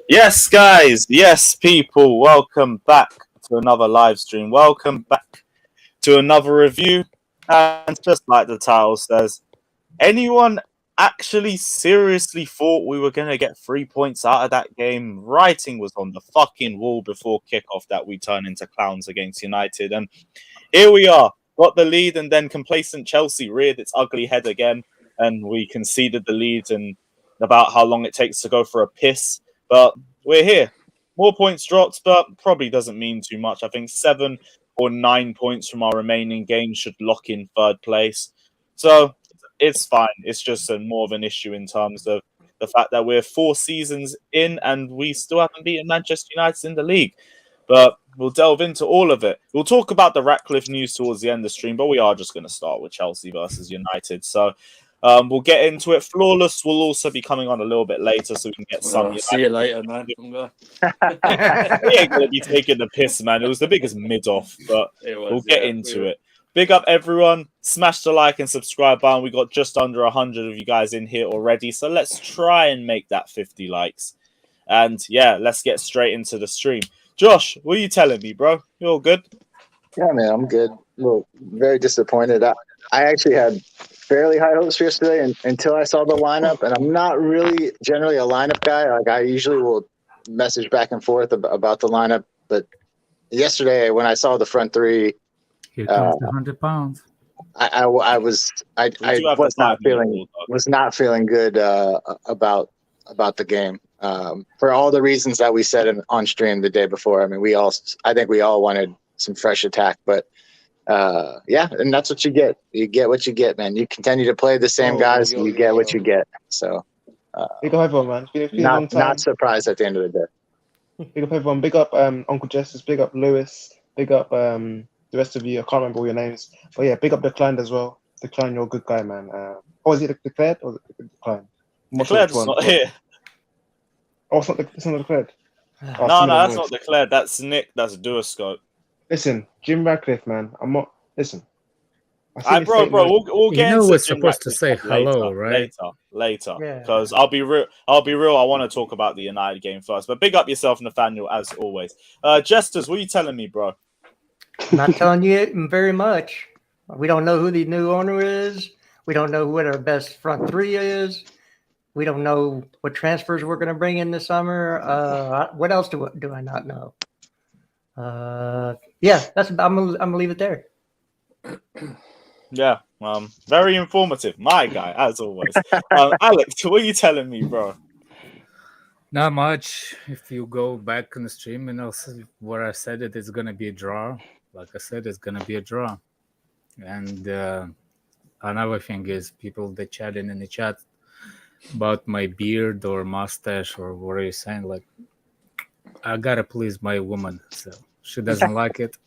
Yes, guys. Yes, people. Welcome back to another live stream. Welcome back to another review. And just like the title says, anyone actually seriously thought we were going to get 3 points out of that game? Writing was on the fucking wall before kickoff that we turn into clowns against United. And here we are. Got the lead, and then complacent Chelsea reared its ugly head again. And we conceded the lead in about how long it takes to go for a piss. But we're here. More points dropped, but probably doesn't mean too much. I think 7 or 9 points from our remaining games should lock in third place. So it's fine. It's just more of an issue in terms of the fact that we're 4 seasons in and we still haven't beaten Manchester United in the league. But we'll delve into all of it. We'll talk about the Ratcliffe news towards the end of the stream, but we are just going to start with Chelsea versus United. So we'll get into it. Flawless will also be coming on a little bit later, so we can get some. See you later, man. We ain't going to be taking the piss, man. It was the biggest mid-off, but we'll get into it. Big up, everyone. Smash the like and subscribe button. We got just under 100 of you guys in here already, so let's try and make that 50 likes. And yeah, let's get straight into the stream. Josh, what are you telling me, bro? You all good? Yeah, man, I'm good. Well, very disappointed. I actually had fairly high hopes for yesterday until I saw the lineup, and I'm not really generally a lineup guy. Like, I usually will message back and forth about the lineup, but yesterday when I saw the front three, here comes the 100 pounds. I was not feeling good about the game. For all the reasons that we said on stream the day before. I mean, I think we all wanted some fresh attack, but yeah, and that's what you get. You get what you get, man. You continue to play the same guys, and you get what you get. So, big up everyone, man. Not surprised at the end of the day. Big up everyone. Big up Uncle Justice. Big up Lewis. Big up the rest of you. I can't remember all your names, but yeah, big up Declined as well. Decline, you're a good guy, man. Is it Declared or Decline? Declared's not here. Oh, it's not Declared. No, that's not Declared. That's Nick. That's Duoscope. Listen, Jim Ratcliffe, man. I'm not. Listen. Bro, we'll get into we're supposed to say hello, right? Later. Because I'll be real. I want to talk about the United game first. But big up yourself, Nathaniel, as always. Jesters, what are you telling me, bro? I'm not telling you very much. We don't know who the new owner is. We don't know what our best front three is. We don't know what transfers we're going to bring in this summer. What else do I not know? Yeah, I'm gonna leave it there. Yeah, very informative, my guy, as always. Alex, what are you telling me, bro? Not much. If you go back in the stream and also where I said it's gonna be a draw, like I said, it's gonna be a draw. And another thing is people that chatting in the chat about my beard or mustache or what are you saying? Like, I gotta please my woman, so she doesn't like it.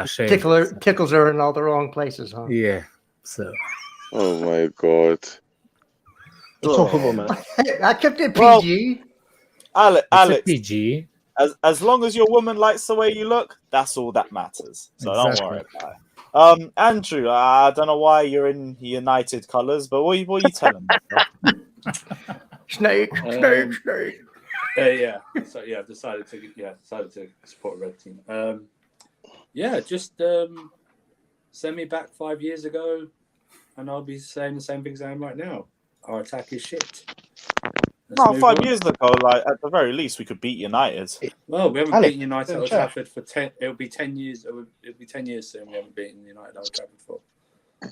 Tickles her in all the wrong places, huh? Yeah. So. Oh my god. I kept it PG. Alex, PG. As long as your woman likes the way you look, that's all that matters. So exactly. Don't worry about it. Andrew, I don't know why you're in United colours, but what are you telling me? Snake. Yeah. So yeah, I've decided to support a red team. Just send me back 5 years ago, and I'll be saying the same things I am right now. Our attack is shit. No, 5 years ago, like at the very least, we could beat United. Well, we haven't beaten United at Old Trafford for 10. It'll be 10 years. It'll be 10 years soon. We haven't beaten United at Old Trafford for.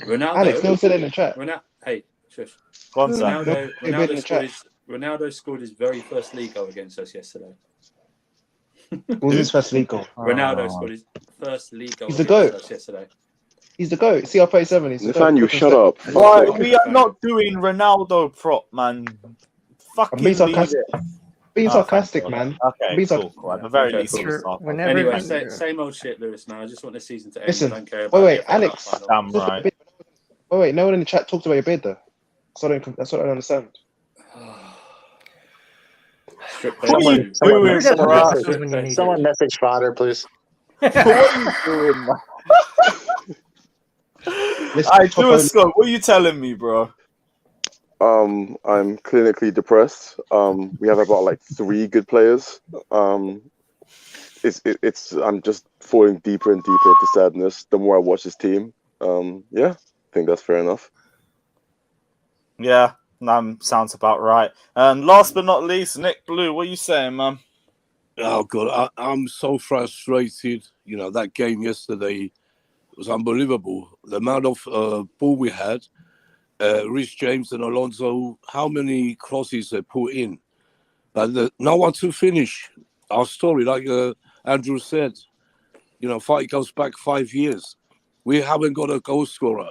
Ronaldo. Alex, don't sit in the chat. Hey, shush. Ronaldo scored his very first league goal against us yesterday. What was his first league goal? Ronaldo scored his first league goal against us yesterday. He's the GOAT. CR37. He's the Nathaniel, shut up. Right, we are not doing Ronaldo prop, man. Fucking being sarcastic, man. Okay, cool. At the very least, anyway, same old shit, Lewis. Now I just want the season to end. Listen, I don't care about wait, Alex. Damn right. Wait, no one in the chat talked about your beard, though. That's what I don't understand. Someone message fodder, please. What are you doing, man? I do a scope. What are you telling me, bro? I'm clinically depressed. We have about like 3 good players. It's I'm just falling deeper and deeper into sadness the more I watch this team. Yeah, I think that's fair enough. Yeah, sounds about right. And last but not least, Nick Blue, what are you saying, man? Oh God, I'm so frustrated. You know, that game yesterday was unbelievable. The amount of ball we had, Rhys James and Alonso, how many crosses they put in, but no one to finish. Our story, like Andrew said, you know, fight goes back 5 years. We haven't got a goal scorer.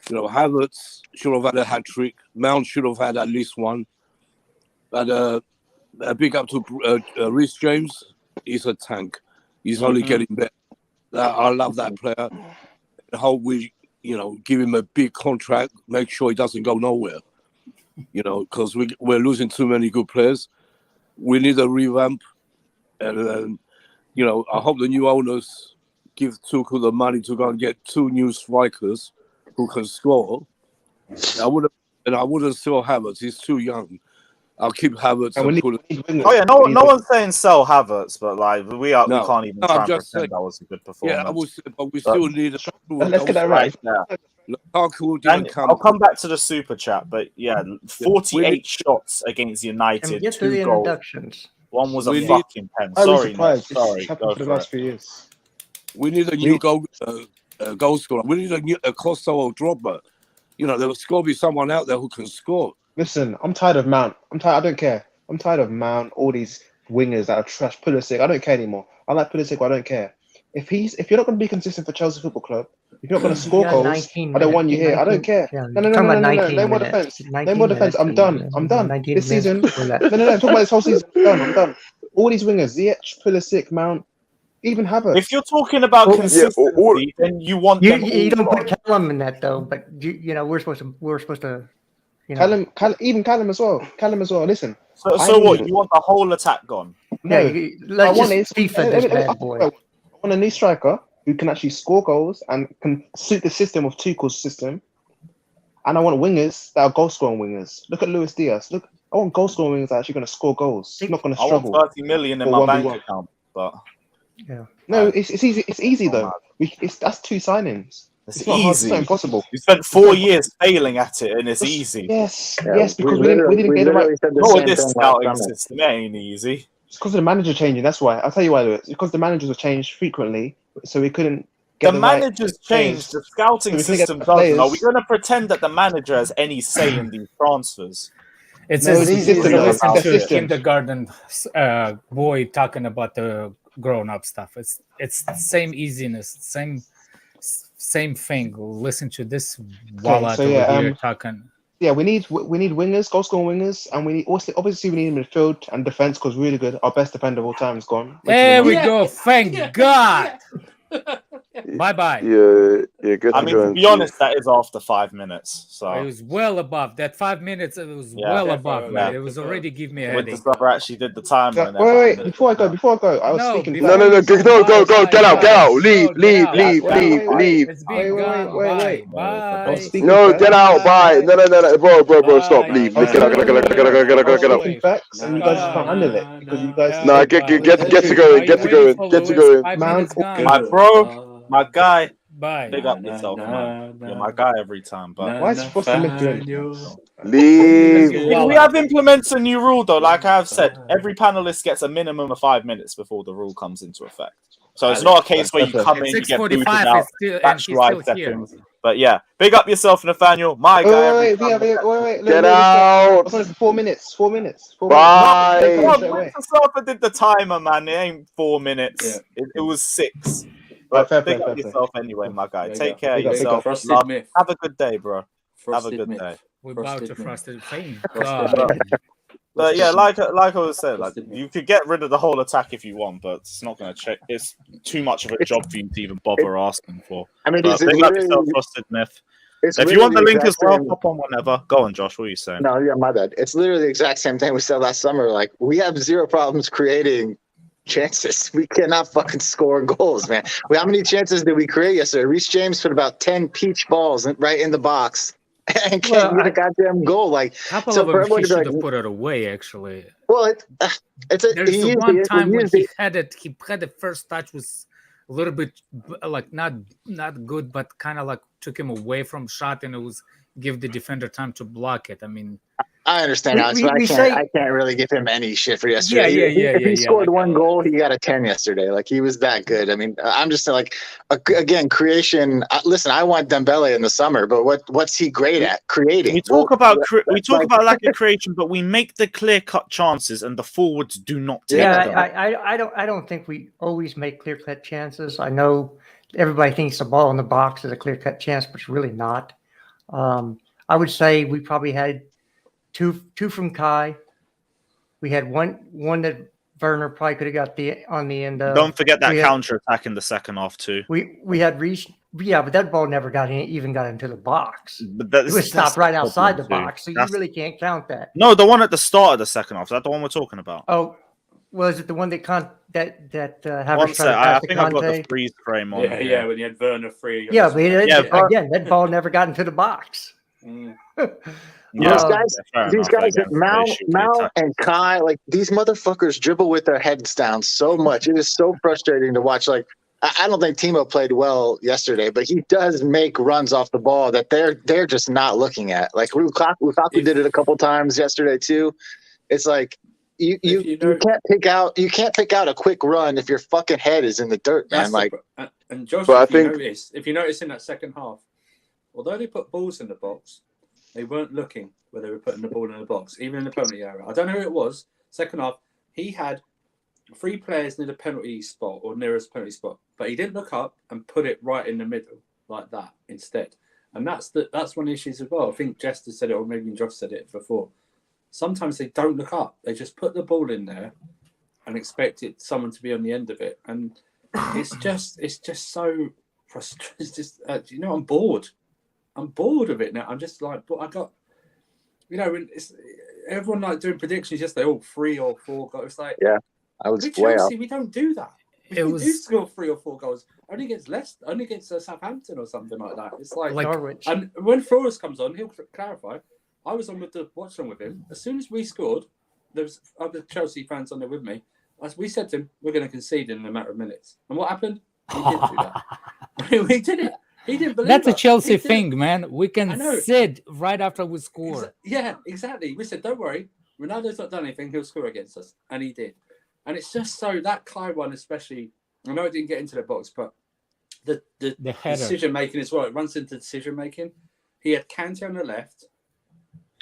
You know, Havertz should have had a hat trick. Mount should have had at least one. But a big up to Rhys James. He's a tank. He's only getting better. I love that player. I hope we, you know, give him a big contract. Make sure he doesn't go nowhere. You know, because we're losing too many good players. We need a revamp. And you know, I hope the new owners give Tuchel the money to go and get 2 new strikers who can score. I wouldn't sell Havertz. He's too young. I'll keep Havertz and put it. Oh yeah, no one's saying sell Havertz, but like we can't even try and just pretend saying, that was a good performance. Yeah, I would say, but we still need. Let's get that right. Lukaku didn't come. I'll come back to the super chat, but yeah, 48 shots against United, And get to 2 the goals. introductions. One was a We need- fucking pen. I was Sorry, surprised. Nick. Sorry. It's happened for the last few years. We need a new goal scorer. We need a Costa or Drogba. You know, there's got to be someone out there who can score. Listen, I'm tired of Mount. I don't care. I'm tired of Mount. All these wingers that are trash. Pulisic. I don't care anymore. I like Pulisic, but I don't care. If you're not going to be consistent for Chelsea Football Club, if you're not going to score goals, I don't want you here. I don't care. No. Name more defense. Name more defense. I'm done. This season. No. I'm talking about this whole season. I'm done. All these wingers, Ziyech, Pulisic, Mount, even Havertz. If you're talking about consistency, then you want them You don't all put Callum in that though, but you know we're supposed to. You know. Callum as well. Listen. So what? You want the whole attack gone? No. Let's just FIFA this bad boy. I want a new striker who can actually score goals and can suit the system of Tuchel's system. And I want wingers that are goal scoring wingers. Look at Luis Diaz. Look, I want goal scoring wingers that are actually going to score goals. Not going to struggle. I want 30 million in my bank account, but no, it's easy. It's easy though. That's 2 signings. It's not easy. hard. It's not impossible. You spent 4 years failing at it, and it's easy. Yes, because we didn't get the right. Not with this scouting system, it ain't easy. It's because of the manager changing. That's why. I'll tell you why. It's because the managers were changed frequently, so we couldn't get the managers changed. The scouting system doesn't. Are we going to pretend that the manager has any say in these transfers? It's as easy to listen to a kindergarten boy talking about the grown-up stuff. It's the same easiness, same thing. Listen to this while over here talking. Yeah, we need wingers, goal scoring wingers, and we need obviously we need midfield and defense because really good. Our best defender of all time is gone. There we go. Thank God. Bye. Yeah. Good. I mean, to be honest, that is after 5 minutes. So it was well above that 5 minutes. It was well above, man. It was already giving me a headache. With the brother actually did the timer. Wait. Before I go, I was speaking. No. Go. Get out. Leave. It's been gone. Wait. Bye. No, get out. Bye. No. Bro. Stop. Leave. Get out. Facts, and you guys just can't handle it because you guys. No, get to going. My guy. Bye. Big up yourself, man. You're my guy every time. But why is he supposed to leave? We have implemented a new rule, though. Like I've said, every panelist gets a minimum of 5 minutes before the rule comes into effect. So it's not a case where you come in, you get booted out, that's right seconds. But yeah, big up yourself, Nathaniel. My guy. Wait. Get out. It's only 4 minutes. 4 minutes. Bye. Yourself did the timer, man. It ain't 4 minutes. Yeah. It was 6. But big up yourself anyway, my guy. Take care of yourself. Have a good day, bro. Have a good day. We're about to frosted fame. But yeah, like I was saying, like you could get rid of the whole attack if you want, but it's not going to check. It's too much of a job for you to even bother asking for. I mean, big up yourself, Frosted Myth. If you want the link as well, pop on whenever. Go on, Josh. What are you saying? No, yeah, my bad. It's literally the exact same thing we said last summer. Like we have zero problems creating chances. We cannot fucking score goals, man. How many chances did we create yesterday? Rhys James put about 10 peach balls right in the box. and can't get a goddamn goal. Like, A couple so of for them, everyone he to be should like, have put it away. Actually, well, it's a there's he the used one the- time he when used he the- had it. He had the first touch was a little bit like not good, but kind of like took him away from shot, and it was give the defender time to block it. I mean, I understand, We- Alex, we- but we I say- can't really give him any shit for yesterday. Yeah, If he scored like, one goal, he got a 10 yesterday. Like, he was that good. I mean, I'm just like, again, creation. Listen, I want Dembele in the summer, but what's he great at? Creating. We talk about lack of like- creation, but we make the clear cut chances, and the forwards do not take Yeah, them. I don't think we always make clear cut chances. I know everybody thinks the ball in the box is a clear cut chance, but it's really not. I would say we probably had two from Kai. We had one that Werner probably could have got on the end of. Don't forget that we had- counter attack in the second half too. We had reached, yeah, but that ball never even got into the box. But It was stopped right outside the problem, box, so too. you really can't count that. No, the one at the start of the second half. Is that the one we're talking about? Oh, was it the one that One Havertz sec, tried to I pass to think I've got the Conte? freeze frame on. Yeah, here. yeah, when you had Werner free. Yeah, but Yeah, that ball never got into the box. Mm. Yeah, These Uh, guys, fair these enough, guys, again, Mal, they should be Mal attacked. and Kai, like, these motherfuckers dribble with their heads down so much. It is so frustrating to watch. Like, I don't think Timo played well yesterday, but he does make runs off the ball that they're just not looking at. Like, Lukaku did it a couple times yesterday too. It's like you can't pick out a quick run if your fucking head is in the dirt, man. Like, and Josh, But I if you notice in that second half, although they put balls in the box, they weren't looking where they were putting the ball in the box, even in the penalty area. I don't know who it was. Second half, he had 3 players near the penalty spot or nearest penalty spot, but he didn't look up and put it right in the middle like that instead. And that's one of the issues as well. I think Jester said it, or maybe Josh said it before. Sometimes they don't look up; they just put the ball in there and expect someone to be on the end of it, and it's just so frustrating. It's just I'm bored. I'm bored of it now. I'm just like, but I got, when it's everyone like doing predictions yesterday, 3 or 4 goals. It's like, yeah, I was with way off. Chelsea, we don't do that. We do score 3 or 4 goals. Only against Leicester, only against Southampton or something like that. It's like Norwich. and when Flores comes on, he'll clarify. I was on with the watch on with him. As soon as we scored, there was other Chelsea fans on there with me. As we said to him, we're going to concede in a matter of minutes. And what happened? We didn't do that. We did it. He didn't believe that's a us. Chelsea He didn't. thing, man. We can sit right after we score. Yeah, exactly. We said, don't worry. Ronaldo's not done anything. He'll score against us. And he did. And it's just so, that Kai one especially, I know it didn't get into the box, but the decision-making as well. It runs into decision-making. He had Kante on the left,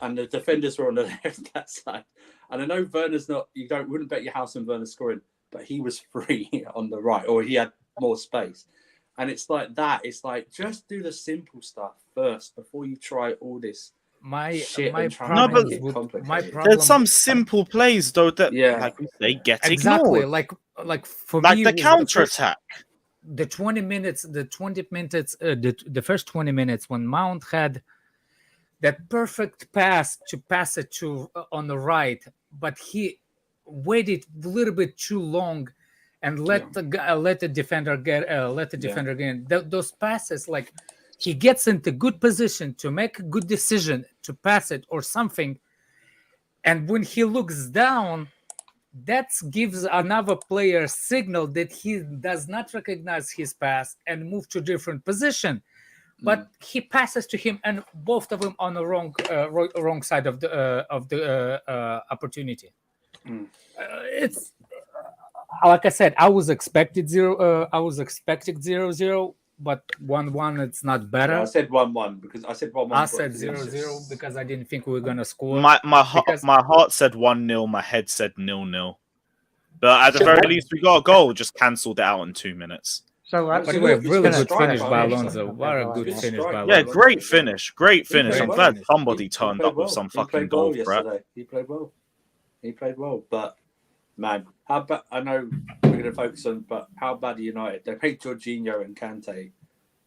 and the defenders were on the left, that side. And I know Werner's wouldn't bet your house on Werner scoring, but he was free on the right, or he had more space. And it's like that. It's like, just do the simple stuff first before you try all this shit. There's some simple plays though that, like we say, get ignored. Like for like me, the counter attack. The 20 minutes, the first 20 minutes when Mount had that perfect pass to pass it to on the right, but he waited a little bit too long and let the defender get those passes. Like, he gets into good position to make a good decision to pass it or something, and when he looks down, that gives another player signal that he does not recognize his pass and move to different position. But he passes to him, and both of them on the wrong side of the opportunity. It's like I said, I was expecting 0-0, but 1-1. It's not better. Yeah, I said 1-1 because I said 1-1. I said 0-0 because I didn't think we were gonna score. My heart said 1-0. My head said 0-0. But at the very least, we got a goal. Just cancelled it out in 2 minutes. So, by the way, really good finish by Alonso. What a good finish by Alonso. Yeah, great finish. I'm glad somebody turned up with some fucking goal threat. He played well. But man, how bad? I know we're going to focus on, but how bad are United? They made Jorginho and Kante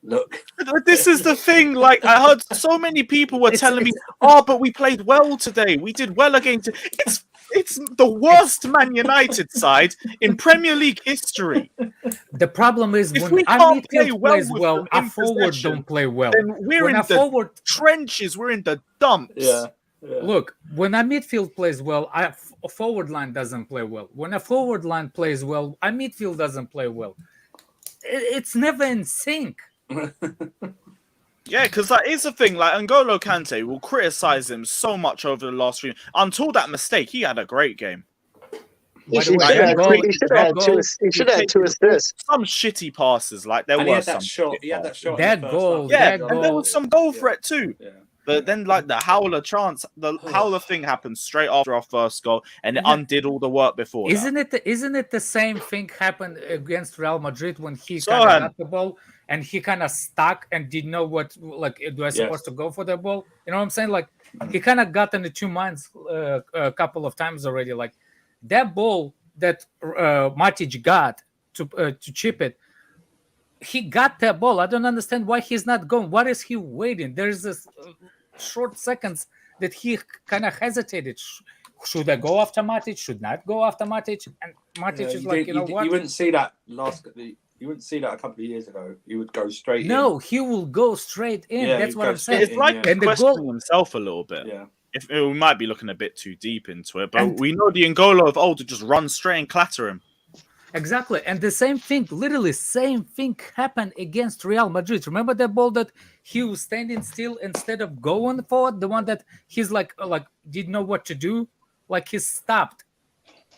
look. This is the thing. Like, I heard so many people were telling me, but we played well today. We did well against. It's the worst Man United side in Premier League history. The problem is If when we our can't play midfield well plays with well, them our in forward possession, don't play well. then we're When in our the forward trenches. We're in the dumps. Yeah. look, when our midfield plays well, our forward line doesn't play well. When a forward line plays well, our midfield doesn't play well. It's never in sync. Yeah, because that is the thing. Like N'Golo Kante, will criticize him so much over the last few. Until that mistake, he had a great game. He By the should way, have that had goal- he should that have had two. goal- He should have had two assists. Some shitty passes, like there And he were had some. that shot. shit He had that passes. shot. in That the first goal, half. Yeah, that and there goal. was some goal Yeah. threat too. Yeah. But then, like the Howler chance, the Howler thing happened straight after our first goal, and it Yeah. undid all the work before. Isn't it the same thing happened against Real Madrid when he So, kind of got the ball and he kind of stuck and didn't know what, like, do I supposed to go for the ball? You know what I'm saying? Like, he kind of got into two minds a couple of times already. Like that ball that Matic got to chip it, he got that ball. I don't understand why he's not going. What is he waiting? There's this short seconds that he kind of hesitated. Should I go after Matic? Should not go after Matic? And Matic is like, you know what? You wouldn't see that you wouldn't see that a couple of years ago. He would go straight in. No, he will go straight in. Yeah, That's he'd what go I'm straight saying. It's like yeah. he's And the questioning goal- himself a little bit. Yeah. If we might be looking a bit too deep into it, but And- we know the N'Golo of old to just run straight and clatter him. Exactly. And the same thing, literally same thing happened against Real Madrid. Remember that ball that he was standing still instead of going forward? The one that he's like didn't know what to do? Like he stopped.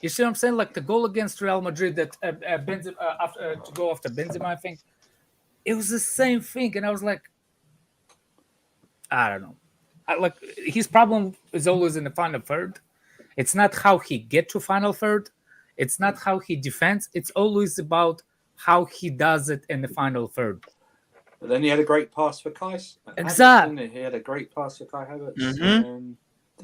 You see what I'm saying? Like the goal against Real Madrid that Benzema, after to go after Benzema, I think. It was the same thing. And I was like, I don't know. Like his problem is always in the final third. It's not how he get to final third. It's not how he defends. It's always about how he does it in the final third. But then he had a great pass for Kai. Exactly. He had a great pass for Kai Havertz. Mhm. And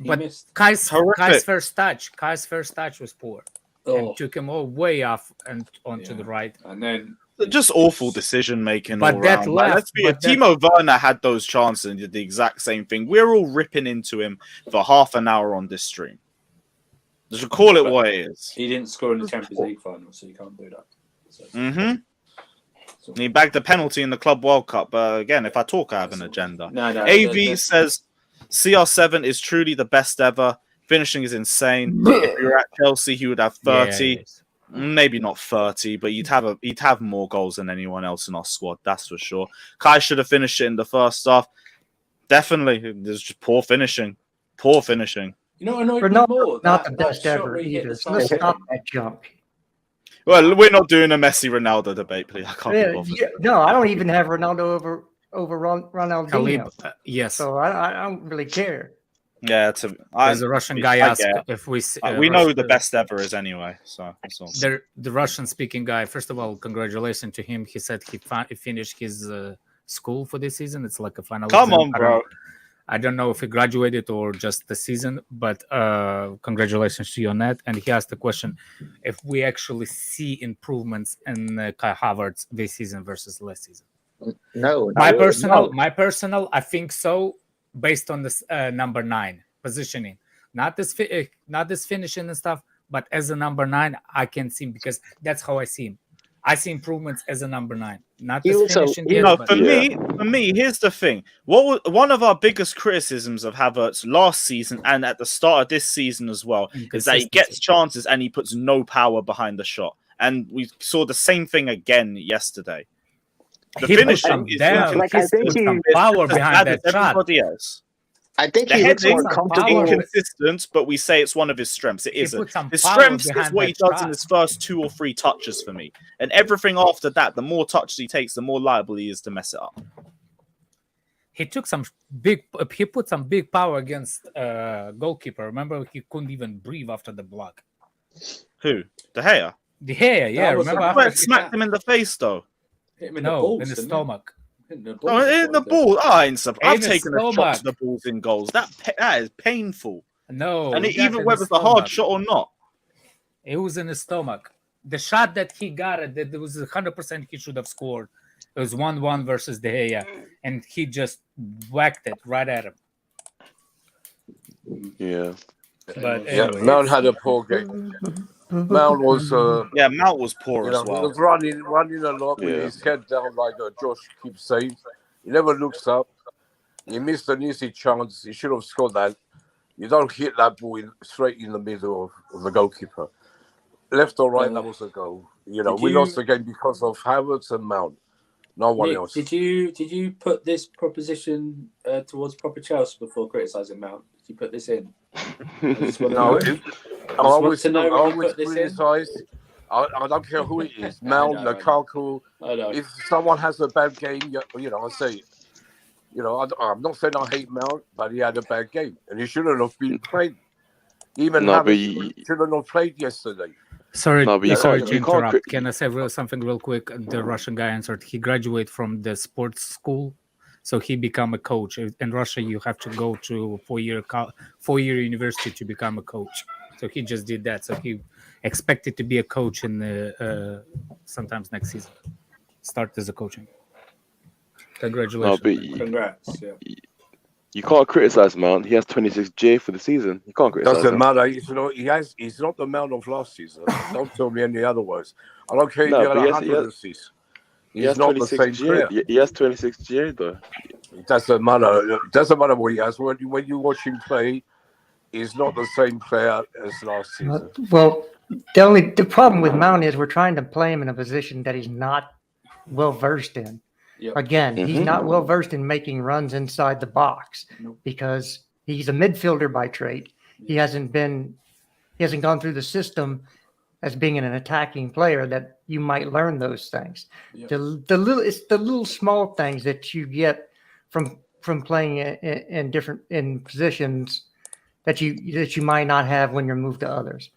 he But missed. Kai's Horrific. first touch was poor. Oh, And took him all way off and onto Yeah. the right. and then Just awful decision making But all that round. left- let's be but that- Timo Werner had those chances and did the exact same thing. We're all ripping into him for half an hour on this stream. Just call it what it is. he didn't score in the Champions League final, so you can't do that. So, And he bagged a penalty in the Club World Cup. But again, if I talk, I have an agenda. no. AV says CR7 is truly the best ever. Finishing is insane. If you were at Chelsea, he would have 30. Yes. Maybe not 30, but he'd have more goals than anyone else in our squad. That's for sure. Kai should have finished it in the first half. Definitely, there's just poor finishing. Poor finishing. You know, annoyed me Ronaldo, more. not that- the that best shot ever where he hit either. the So let's side. stop that jump. Well, we're not doing a Messi Ronaldo debate, please. I can't be Yeah, bothered. no, I don't even have Ronaldo over Ronaldinho. Khalib, yes. So I don't really care. Yeah, There's a Russian guy I asked get if we we know who the best ever is anyway. So that's all. the Russian speaking guy. First of all, congratulations to him. He said he finished his school for this season. It's like a final. Come exam. on, bro. I don't know if he graduated or just the season, but congratulations to you on that. And he asked the question if we actually see improvements in Kai Havertz this season versus last season. No, My not really. personal, I think so, based on this number 9 positioning, not this finishing and stuff, but as a number 9, I can see him because that's how I see him. I see improvements as a number 9, not He this also- finishing. he- yet, No, but- for me, here's the thing. One of our biggest criticisms of Havertz last season and at the start of this season as well is that he gets chances and he puts no power behind the shot. And we saw the same thing again yesterday. The He put finishing some is down, Like, I he think put he- some power behind that shot. everybody else. I think The he looks heading more some comfortable. power. Inconsistent, but we say it's one of his strengths. It He isn't. put some His power strengths is behind what he that does in shot. his first 2 or 3 touches for me. And everything after that, the more touches he takes, the more liable he is to mess it up. He put some big power against goalkeeper. Remember, he couldn't even breathe after the block. Who? De Gea? The hair, yeah. was Remember? a- after- Well, it smacked him in the face, though. Hit him in the no, balls, in the didn't he? stomach. Hit him in the Oh, balls, in the I thought. ball. I've In the taken a shot stomach. to the balls in goals. That is painful. No, And he got even in whether the it's a hard stomach. shot or not. It was in the stomach. The shot that he got, that there was 100% he should have scored. It was 1-1 versus De Gea, and he just whacked it right at him. Yeah. But Yeah, anyway, Mount had a poor game. Mount was, Yeah, Mount was poor as he well. was running a lot with Yeah. his head down, like Josh keeps saying. He never looks up. He missed an easy chance. He should have scored that. You don't hit that ball straight in the middle of the goalkeeper. Left or right, that was a goal. We lost the game because of Havertz and Mount. No one Nick, else. did you put this proposition towards proper Chelsea before criticising Mount? Did you put this in? I just want to No, know. I always put this in. criticise. I don't care who it is. Mount, I know. Lukaku. I know. If someone has a bad game, I say, I'm not saying I hate Mount, but he had a bad game and he shouldn't have been played. Even No, but Havertz shouldn't have played yesterday. Sorry, No, but you sorry can't- to you can't interrupt. cri- Can I say something real quick? The Russian guy answered. He graduated from the sports school, so he become a coach. In Russia, you have to go to four-year university to become a coach. So he just did that. So he expected to be a coach in the sometimes next season. Start as a coaching. No, Congratulations. but Congrats. Yeah. you can't criticize Mount. He has 26 GA for the season. You can't criticize Doesn't him. matter. He's not the Mount of last season. Don't tell me any otherwise. I don't care if No, he had but he 100 has- assists. He He's has not the 26 same GA. player. He has 26 GA though. It doesn't matter. It doesn't matter what he has. When you watch him play, he's not the same player as last season. Well, the problem with Mount is we're trying to play him in a position that he's not well versed in. Yep. Again, he's Mhm. not well versed in making runs inside the box Nope. because he's a midfielder by trade. He hasn't gone through the system as being an attacking player that you might learn those things. Yep. It's the little small things that you get from playing in positions that you might not have when you're moved to others.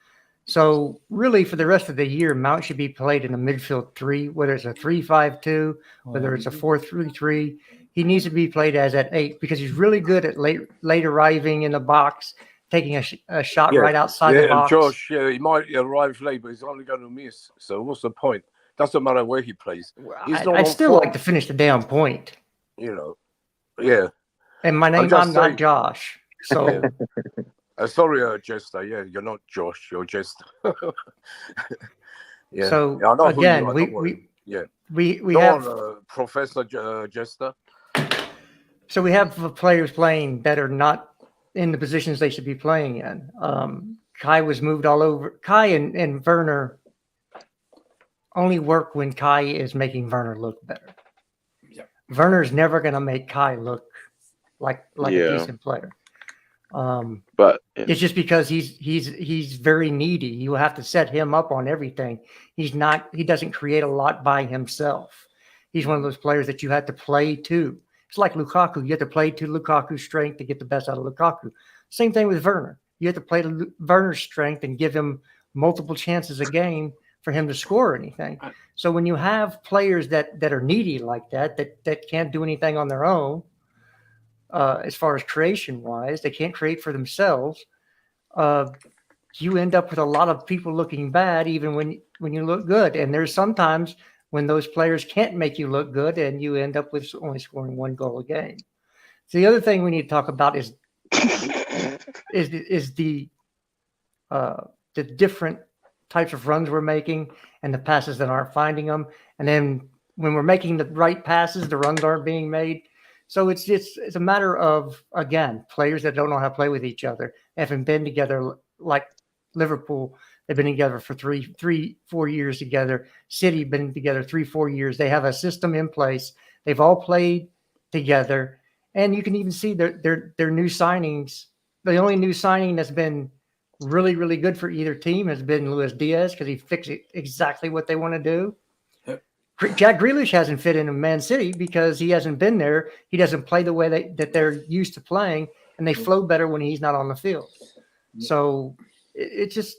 So really, for the rest of the year, Mount should be played in a midfield three, whether it's a 3-5-2, whether it's a 4-3-3. He needs to be played as at 8 because he's really good at late arriving in the box, taking a shot right outside the box. Josh, he might arrive late, but he's only going to miss. So what's the point? Doesn't matter where he plays. He's not I'd on still form. like to finish the day on point. Yeah. And my name, I'm not Josh. So Sorry, Jester. Yeah, you're not Josh. You're Jester. Yeah. So I know who again, you are, don't worry. we Go have on, Professor Jester. so we have players playing that are not in the positions they should be playing in. Kai was moved all over. Kai and Werner only work when Kai is making Werner look better. Yeah. Werner's never going to make Kai look like a Yeah. decent player. But It's just because he's very needy. You have to set him up on everything. He doesn't create a lot by himself. He's one of those players that you have to play to. It's like Lukaku. You have to play to Lukaku's strength to get the best out of Lukaku. Same thing with Werner. You have to play to Werner's strength and give him multiple chances a game for him to score anything. So when you have players that are needy like that can't do anything on their own, as far as creation wise, they can't create for themselves. You end up with a lot of people looking bad, even when you look good. And there's sometimes when those players can't make you look good, and you end up with only scoring 1 goal a game. So the other thing we need to talk about is the different types of runs we're making and the passes that aren't finding them. And then when we're making the right passes, the runs aren't being made. So it's a matter of, again, players that don't know how to play with each other. They haven't been together like Liverpool. They've been together for 4 years together. City been together 3-4 years. They have a system in place. They've all played together, and you can even see their new signings. The only new signing that's been really, really good for either team has been Luis Diaz because he fixed exactly what they want to do. Jack Grealish hasn't fit into Man City because he hasn't been there. He doesn't play the way that they're used to playing, and they flow better when he's not on the field. So it's just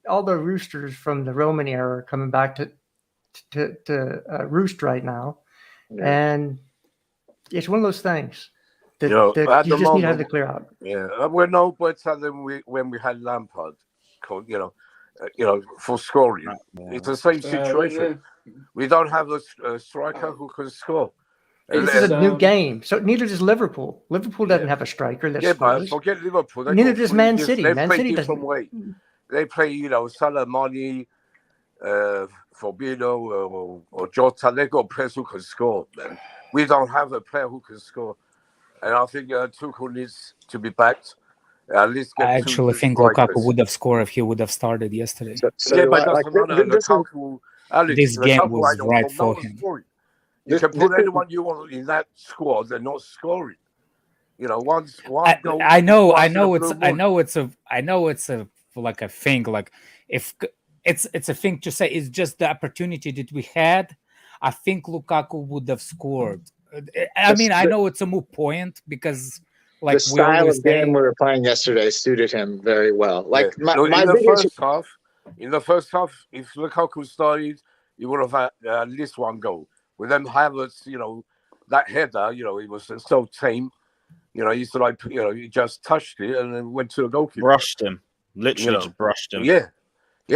all the roosters from the Roman era are coming back to roost right now, and it's one of those things that you just need to have to clear out. Yeah, we're no better than when we had Lampard. For scoring, it's the same situation. We don't have a striker who can score. This is a new game, so neither does Liverpool. Liverpool doesn't have a striker that but scores. forget Liverpool. Neither does Man City. They Man play City different doesn't. way. they play, Salah, Mane, Fabinho, or Jota. They've got players who can score, man. We don't have a player who can score. And I think Tuchel needs to be backed. At least get I two actually new think Lukaku strikers. would have scored if he would have started yesterday. So Yeah, do but I. it Like doesn't matter. this is Lukaku, Alex, This game Lukaku was ain't on right form. No for one's him. scoring. You this, can this put is anyone you want in that squad, they're not scoring. One goal. I know once in a it's blue moon. I know it's a like a thing, like if it's a thing to say. It's just the opportunity that we had. I think Lukaku would have scored. I mean, I know it's a moot point because the like we style always of game say, we were playing yesterday suited him very well. Like Yeah. Look, my in the biggest first half, if Lukaku started, you would have had at least one goal. With them Havertz, that header, he was so tame. He's like, he just touched it and then went to the goalkeeper. Brushed him. Literally You know. just brushed him. Yeah,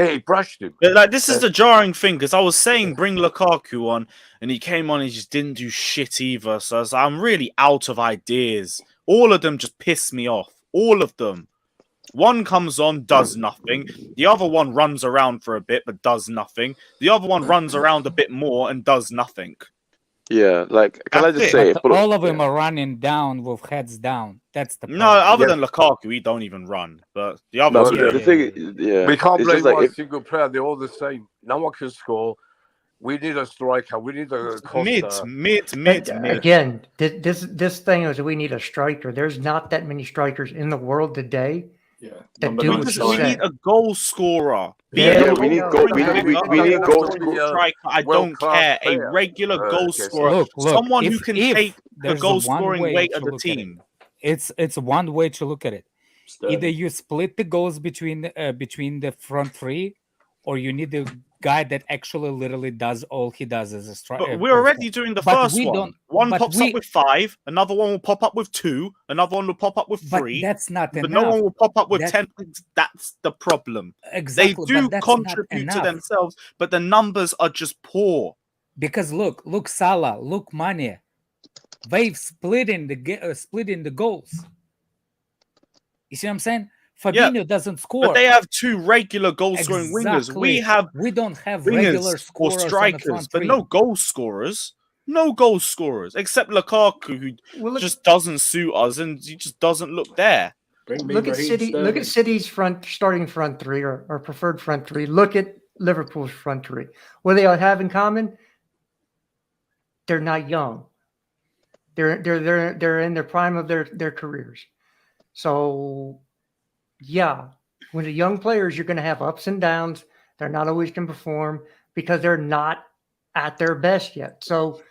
he brushed him. But like this is the jarring thing because I was saying bring Lukaku on and he came on and he just didn't do shit either. So I was like, I'm really out of ideas. All of them just piss me off. All of them. One comes on, does nothing. The other one runs around for a bit but does nothing. The other one runs around a bit more and does nothing. Yeah, like can I That's just it. say, but all of them are running down with heads down. That's the No, problem. other than Lukaku, he don't even run. But the other no, two, the thing, yeah, We can't it's blame just like one if single player. They're all the same. No one can score. We need a striker. We need a Costa. mid. Again, this thing is we need a striker. There's not that many strikers in the world today Yeah. that Number do nine what Because you we striker. say. need a goal scorer. Yeah, yeah, we need goal, we need goal scorer. Striker, I don't world-class care. A player. regular goal Okay, scorer, Look, someone who if can take the there's goal one scoring way weight to of the look at it, team. it's one way to look at it. Either Sterling. you split the goals between the front three, or you need a guy that actually literally does all he does as a striker. But we're already doing the But first we one. don't- One but pops we- up with 5, another one will pop up with 2, another one will pop up with But 3. that's not But enough. no one will pop up with That- 10. That's the problem. Exactly, They do but that's not contribute to enough. themselves, but the numbers are just poor. Because look Salah, look Mane, they've splitting the goals. You see what I'm saying? Fabinho doesn't score. But they have 2 regular goal scoring wingers. We don't have wingers regular or scorers on the strikers, front but three. no goal scorers. No goal scorers except Lukaku, who Well, just doesn't suit us and he just doesn't look there. Bring me look at Raheem City. Look at Sterling. City's starting front three or preferred front three. Look at Liverpool's front three. What they all have in common? They're not young. They're in their prime of their careers. So, yeah, when the young players, you're going to have ups and downs. They're not always going to perform because they're not at their best yet. So,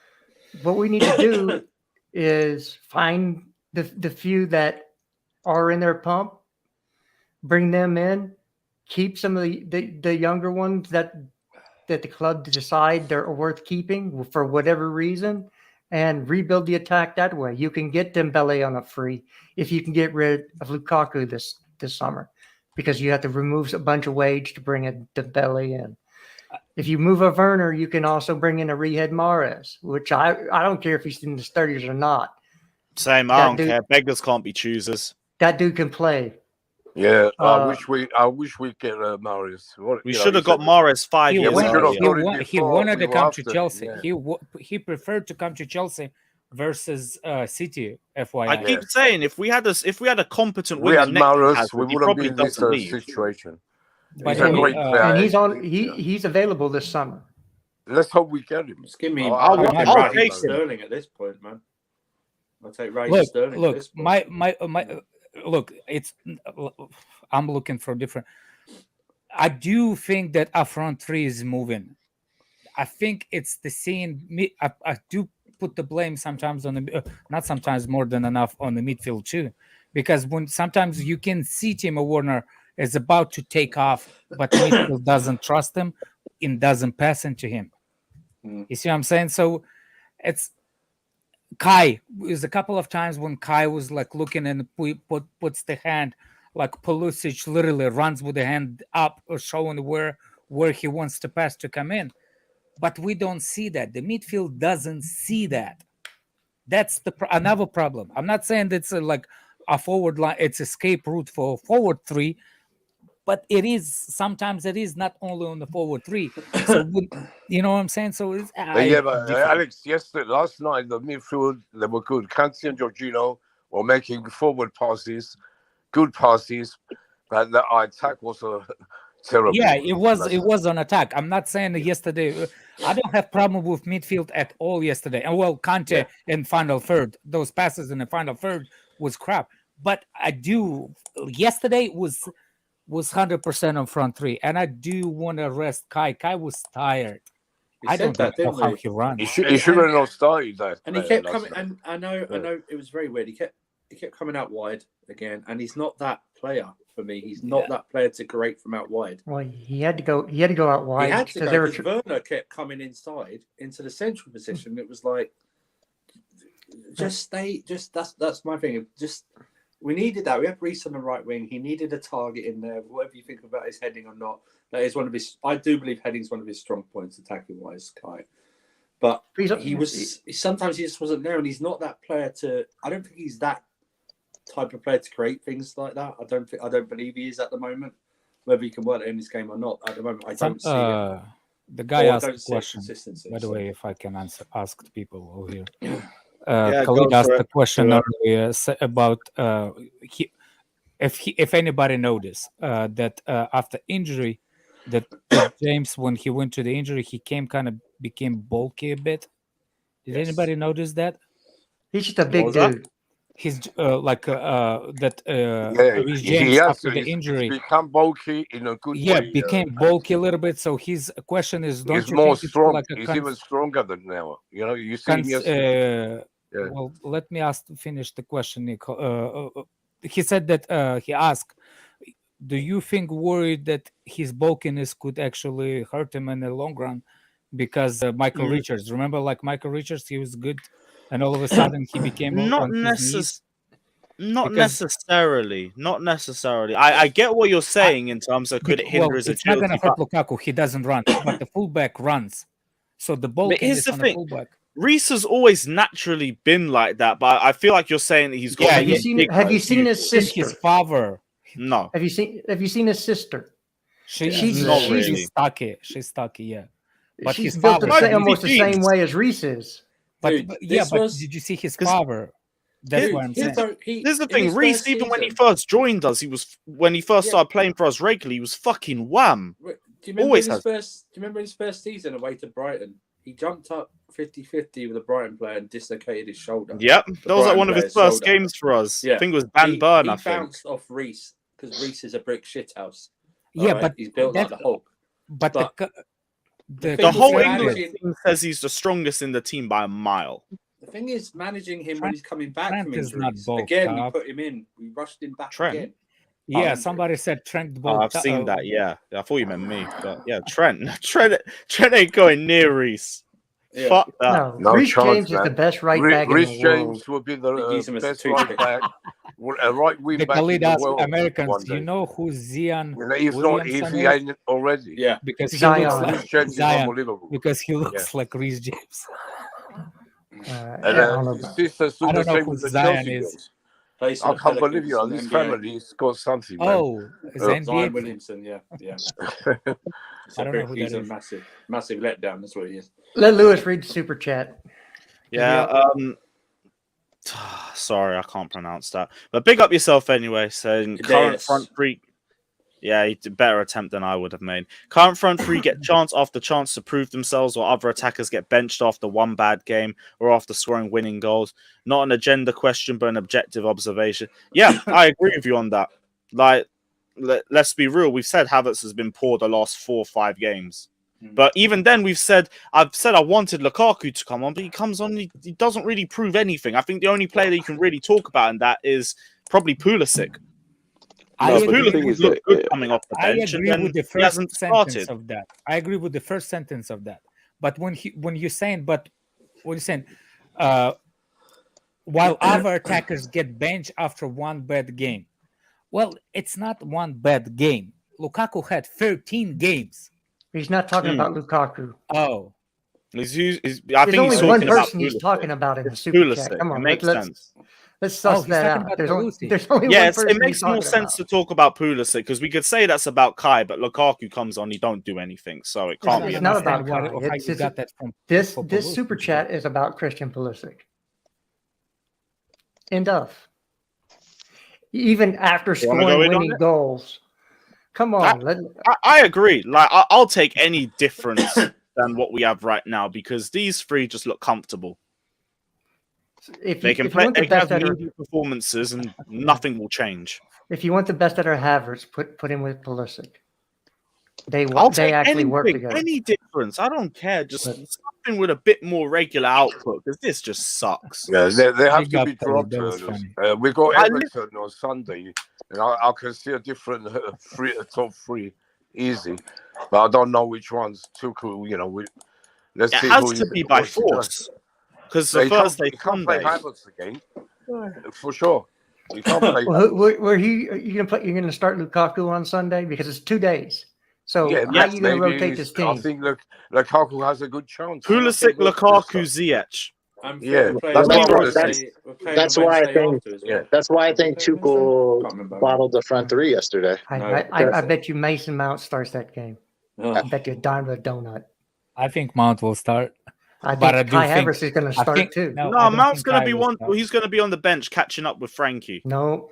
what we need to do is find the few that are in their pump, bring them in, keep some of the younger ones that the club decide they're worth keeping for whatever reason, and rebuild the attack that way. You can get Dembele on a free if you can get rid of Lukaku this summer, because you have to remove a bunch of wage to bring a Dembele in. If you move a Werner, you can also bring in a Riyad Mahrez, which I don't care if he's in his 30s or not. Same, I don't care. Beggars can't be choosers. That dude can play. Yeah, I wish we get Marius. We should have got Mahrez 5 He years we should have earlier. got it he before wanted we to were come after to him, Chelsea. yeah. He preferred to come to Chelsea versus City. I FYI. keep saying if we had a competent We winger had next to Marius, Hazard, we he wouldn't probably be in this doesn't leave. situation. But He's a anyway, great player. And he's on. Yeah. He's available this summer. Let's hope we get him. Just give me I'll Raheem take him. Sterling at this point, man. I'll take Raheem Sterling at Look, this point. my look. It's I'm looking for different. I do think that our front three is moving. I think it's the same. I do put the blame sometimes on the not sometimes more than enough on the midfield too, because when sometimes you can see Timo Werner is about to take off, but the midfield doesn't trust him and doesn't pass into him. You see what I'm saying? So it's Kai. There's a couple of times when Kai was like looking and puts the hand, like Pulisic literally runs with the hand up or showing where he wants to pass to come in. But we don't see that. The midfield doesn't see that. That's another problem. I'm not saying that's like a forward line. It's escape route for forward three. but it is sometimes it is not only on the forward three. So you know what I'm saying? So it's But Alex, last night the midfield they were good. Kanti and Jorginho were making forward passes, good passes, but the attack was terrible. Yeah, it was on attack. I'm not saying that yesterday. I don't have problem with midfield at all yesterday. And well, Conte in final third, those passes in the final third was crap. But I do. Yesterday was 100% on front three, and I do want to rest Kai. Kai was tired. I don't know how he runs. He should have not started that. And he kept coming. And I know it was very weird. He kept coming out wide again, and he's not that player for me. He's not that player to create from out wide. Well, he had to go out wide. He had to go because Werner kept coming inside into the central position. It was like, just stay. Just that's my thing. Just we needed that. We had Reece on the right wing. He needed a target in there. Whatever you think about his heading or not, that is one of his. I do believe heading's one of his strong points, attacking wise, Kai. But sometimes he just wasn't there, and he's not that player to. I don't think he's that type of player to create things like that. I don't believe he is at the moment. Whether he can work in this game or not, at the moment I don't see it. The guy asked a question. By the way, if I can ask the people over here. Khalid asked a question earlier about if anybody noticed that after injury, that James, when he went to the injury, he became bulky a bit. Did anybody notice that? He's just a big dude. He's that. James after the injury become bulky in a good way. Yeah, became bulky a little bit. So his question is, don't he's you more think strong? It's like he's even stronger than now. You know, you see him yesterday. Well, let me finish the question, Nick. He said that he asked, do you think worried that his bulkiness could actually hurt him in the long run? Because Michael Richards, remember, like Michael Richards, he was good, and all of a sudden he became Not necessarily. I get what you're saying in terms of could it hinder his it's not agility. going to hurt Lukaku. He doesn't run, but the fullback runs. So the bulk is on the fullback. Reece has always naturally been like that, but I feel like you're saying that he's got. Have you seen his sister? His father. No. Have you seen his sister? She's stocky. She's stocky, yeah. But she's his built father almost the same way as Reece is. But did you see his father? That's what I'm saying. Here's the thing, Reece, even when he first joined us, when he first started playing for us regularly, he was fucking wham. Do you remember his first season away to Brighton? He jumped up 50-50 with a Brighton player and dislocated his shoulder. Yep, that was like one of his first games for us. Yeah. I think it was Van Burn. He bounced off Reece because Reece is a brick shithouse. Yeah, but he's built like the Hulk. But the whole English team says he's the strongest in the team by a mile. The thing is, managing him when he's coming back from injuries. Again, we put him in. We rushed him back again. Yeah, somebody said Trent. I've seen that. Yeah, I thought you meant me, but yeah, Trent ain't going near Reece. Yeah. Fuck that. No, Reece James is the best right back in the world. Reece James will be the best right back. A right wing back in the world. Americans, you know who Zion? He's not easy already. Yeah, because Zion. Because he looks like Reece James. I don't know who Zion is. I can't believe you. This family's got something. Oh, Zion Williamson. Yeah. I don't know who he's that a is. massive letdown. That's what he is. Let Lewis read the super chat. Yeah. Sorry, I can't pronounce that. But big up yourself anyway. Saying current front three. Yeah, he did a better attempt than I would have made. Current front three get chance after chance to prove themselves, while other attackers get benched after one bad game or after scoring winning goals. Not an agenda question, but an objective observation. Yeah, I agree with you on that. Like, let's be real. We've said Havertz has been poor the last 4 or 5 games. But even then, I've said I wanted Lukaku to come on, but he comes on, he doesn't really prove anything. I think the only player that you can really talk about in that is probably Pulisic. Pulisic looked good coming off the bench. I agree with the first sentence of that. I agree with the first sentence of that. But when you're saying, while other attackers get benched after one bad game, well, it's not one bad game. Lukaku had 13 games. He's not talking about Lukaku. Oh. I think There's only one person he's talking about in the super chat. Come on, makes sense. Let's suss he's that talking out. about There's only, Pulisic. there's only one Yes, person it he's makes more talking sense about. to talk about Pulisic because we could say that's about Kai, but Lukaku comes on, he don't do anything, so it can't It's be. not about about Understand Kai. how It's you got that from this for super Pulisic, chat is about Christian Pulisic. End of. Even after You wanna go scoring in on winning it? goals. Come on. I agree. Like I'll take any difference than what we have right now because these three just look comfortable. If They you, can if you play, want they the can have best out of media performances and nothing will change. if you want the best out of Havertz, put him with Pulisic. I'll They take actually work anything, together. any difference. I don't care. Just But- something with a bit more regular output because this just sucks. Yeah, they have Big to up, be Teddy, dropped. that was Ernest. funny. We got I Everton on Sunday, and I can see a different top three easy, but I don't know which ones. Too cool, let's It see has who to he be by wants to go. force because the He first day he can't play Sunday. Havertz again, for sure. He can't play. Well, where you gonna start Lukaku on Sunday because it's 2 days. So Yeah, how yes, you gonna maybe rotate this I team? think Lukaku has a good chance. Pulisic, Lukaku, Ziyech. Yeah, We're playing that's on what I wanna Wednesday- see. we're playing That's on why I Wednesday think- after as well. Yeah. That's why I Are we think playing Wednesday? Tuchel Can't remember. bottled the front three yesterday. No. I bet you Mason Mount starts that game. Oh. I bet you a dime to a donut. I think Mount will start. I But I think do Kai think- Havertz is going to I start think too. no, I No, don't Mount's think going to Kai be will one. start. He's going to be on the bench catching up with Frankie. No,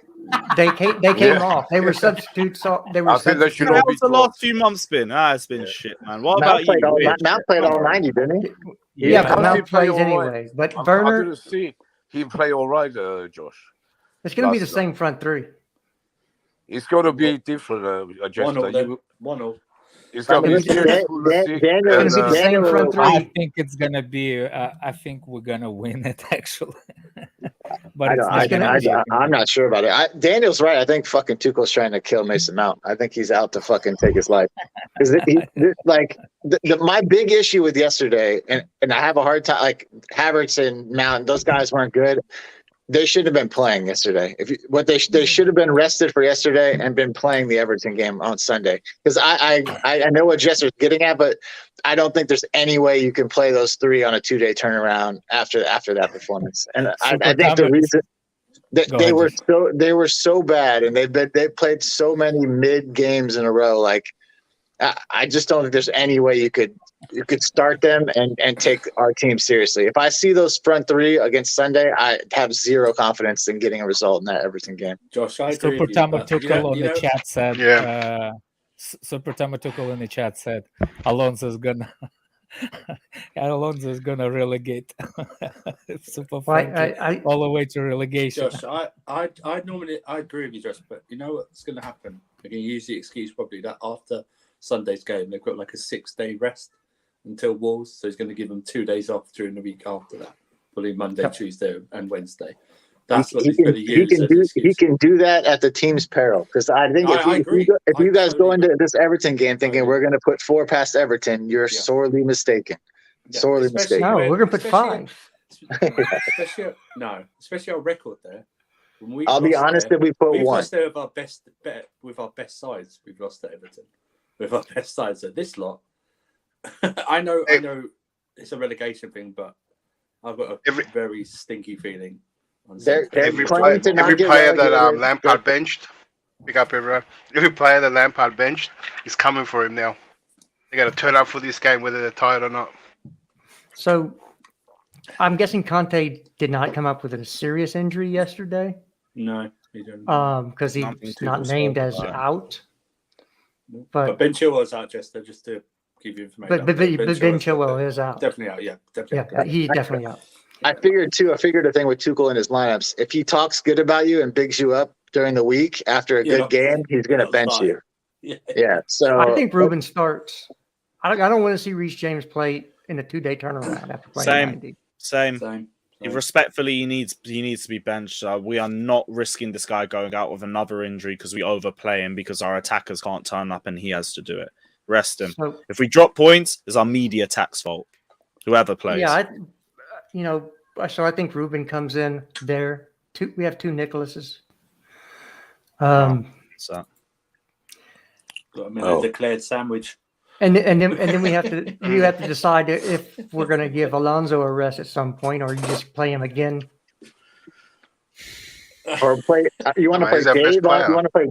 they came Yeah. off. They were substitutes. They were I think they should all How's be the dropped. last few months been? It's been Yeah. shit, man. What Mount about you? played all, Weird Mount shit. played Come all on. 90, didn't he? Yeah, but but Mount Mount did play plays all right. anyway. But I Werner, didn't see him play all right, Josh. it's going to be the last night. same front three. It's got to be different, 1-0 Jester. then. 1-0. It's got to be It's gonna be- Pulisic Daniel- It's going to be the same front three. I think it's gonna be. I think we're gonna win it actually. But it's not gonna be. I'm not sure about it. Daniel's right. I think fucking Tuchel's trying to kill Mason Mount. I think he's out to fucking take his life. Because my big issue with yesterday, and I have a hard time, like Havertz and Mount, those guys weren't good. They should have been playing yesterday. They should have been rested for yesterday and been playing the Everton game on Sunday. Because I know what Jester's getting at, but I don't think there's any way you can play those three on a 2-day turnaround after that performance. And I think the reason they were so bad, and they played so many mid games in a row. Like I just don't think there's any way you could start them and take our team seriously. If I see those front three against Sunday, I have zero confidence in getting a result in that Everton game. Josh, I agree Super with you. Tama but, you Tuchel know- on you the know- chat said. Yeah. Super Tama Tuchel in the chat said Alonso's gonna. Alonso's gonna relegate Super Frankie all the way to relegation. Josh, I normally agree with you, Josh, but you know what's going to happen? They're going to use the excuse probably that after Sunday's game, they've got like a 6-day rest until Wolves, so he's going to give them 2 days off during the week after that, probably Monday, Tuesday, and Wednesday. That's what he's going to use. He can do that at the team's peril. Because I think if you guys go into this Everton game thinking we're going to put 4 past Everton, you're sorely mistaken. Yeah, Sorely especially mistaken. No, when- we're going to put especially- 5. Especially our record there. When we've I'll be lost honest there, that we put we've 1. lost there with our best sides. We've lost to Everton with our best sides. So this lot, I know it's a relegation thing, but I've got a very stinky feeling. On They're Every playing to not every get player that relegated. Lampard benched, pick up everyone. Every player that Lampard benched is coming for him now. They got to turn up for this game whether they're tired or not. So I'm guessing Conte did not come up with a serious injury yesterday. No, he didn't. Because he's Nothing too not named as concerned about. out. But Ben Chilwell's out, just to give you information. But Ben Chilwell is out. Definitely out. Yeah, definitely. Yeah, out. he's definitely out. I figured a thing with Tuchel in his lineups. If he talks good about you and bigs you up during the week after a good game, he's going to bench you. Yeah. So I think Ruben starts. I don't want to see Reece James play in a 2-day turnaround after playing 90. Same. Respectfully, he needs to be benched. We are not risking this guy going out with another injury because we overplay him because our attackers can't turn up and he has to do it. Rest him. So, If we drop points, it's our media attack's fault. Whoever plays. yeah, so I think Ruben comes in there. We have 2 Nicholases. So A declared sandwich. And then we have to decide if we're going to give Alonso a rest at some point, or you just play him again. Or play? You want to Well, play he's our best Dave? You player. want to play?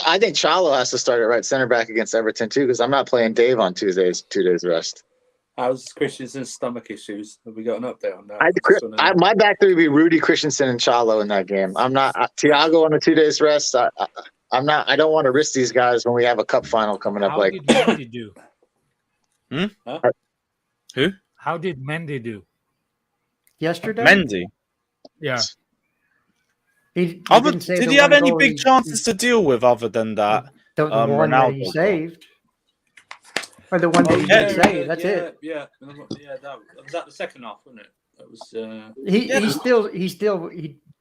I think Chalo has to start at right center back against Everton too, because I'm not playing Dave on Tuesdays. 2 days rest. How's Christensen's stomach issues? Have we got an update on that? My back three would be Rudy, Christensen, and Chalo in that game. I'm not Thiago on a 2 days rest. I'm not. I don't want to risk these guys when we have a cup final coming up. How did Mendy do? Huh? Who? How did Mendy do? Yesterday? Mendy. Yeah. He Did didn't save he the have one any goal big chances to deal with other than that? The one that he Ronaldo saved. Or the one that he did save. That's it. Yeah. That was that the second half, wasn't it? That was.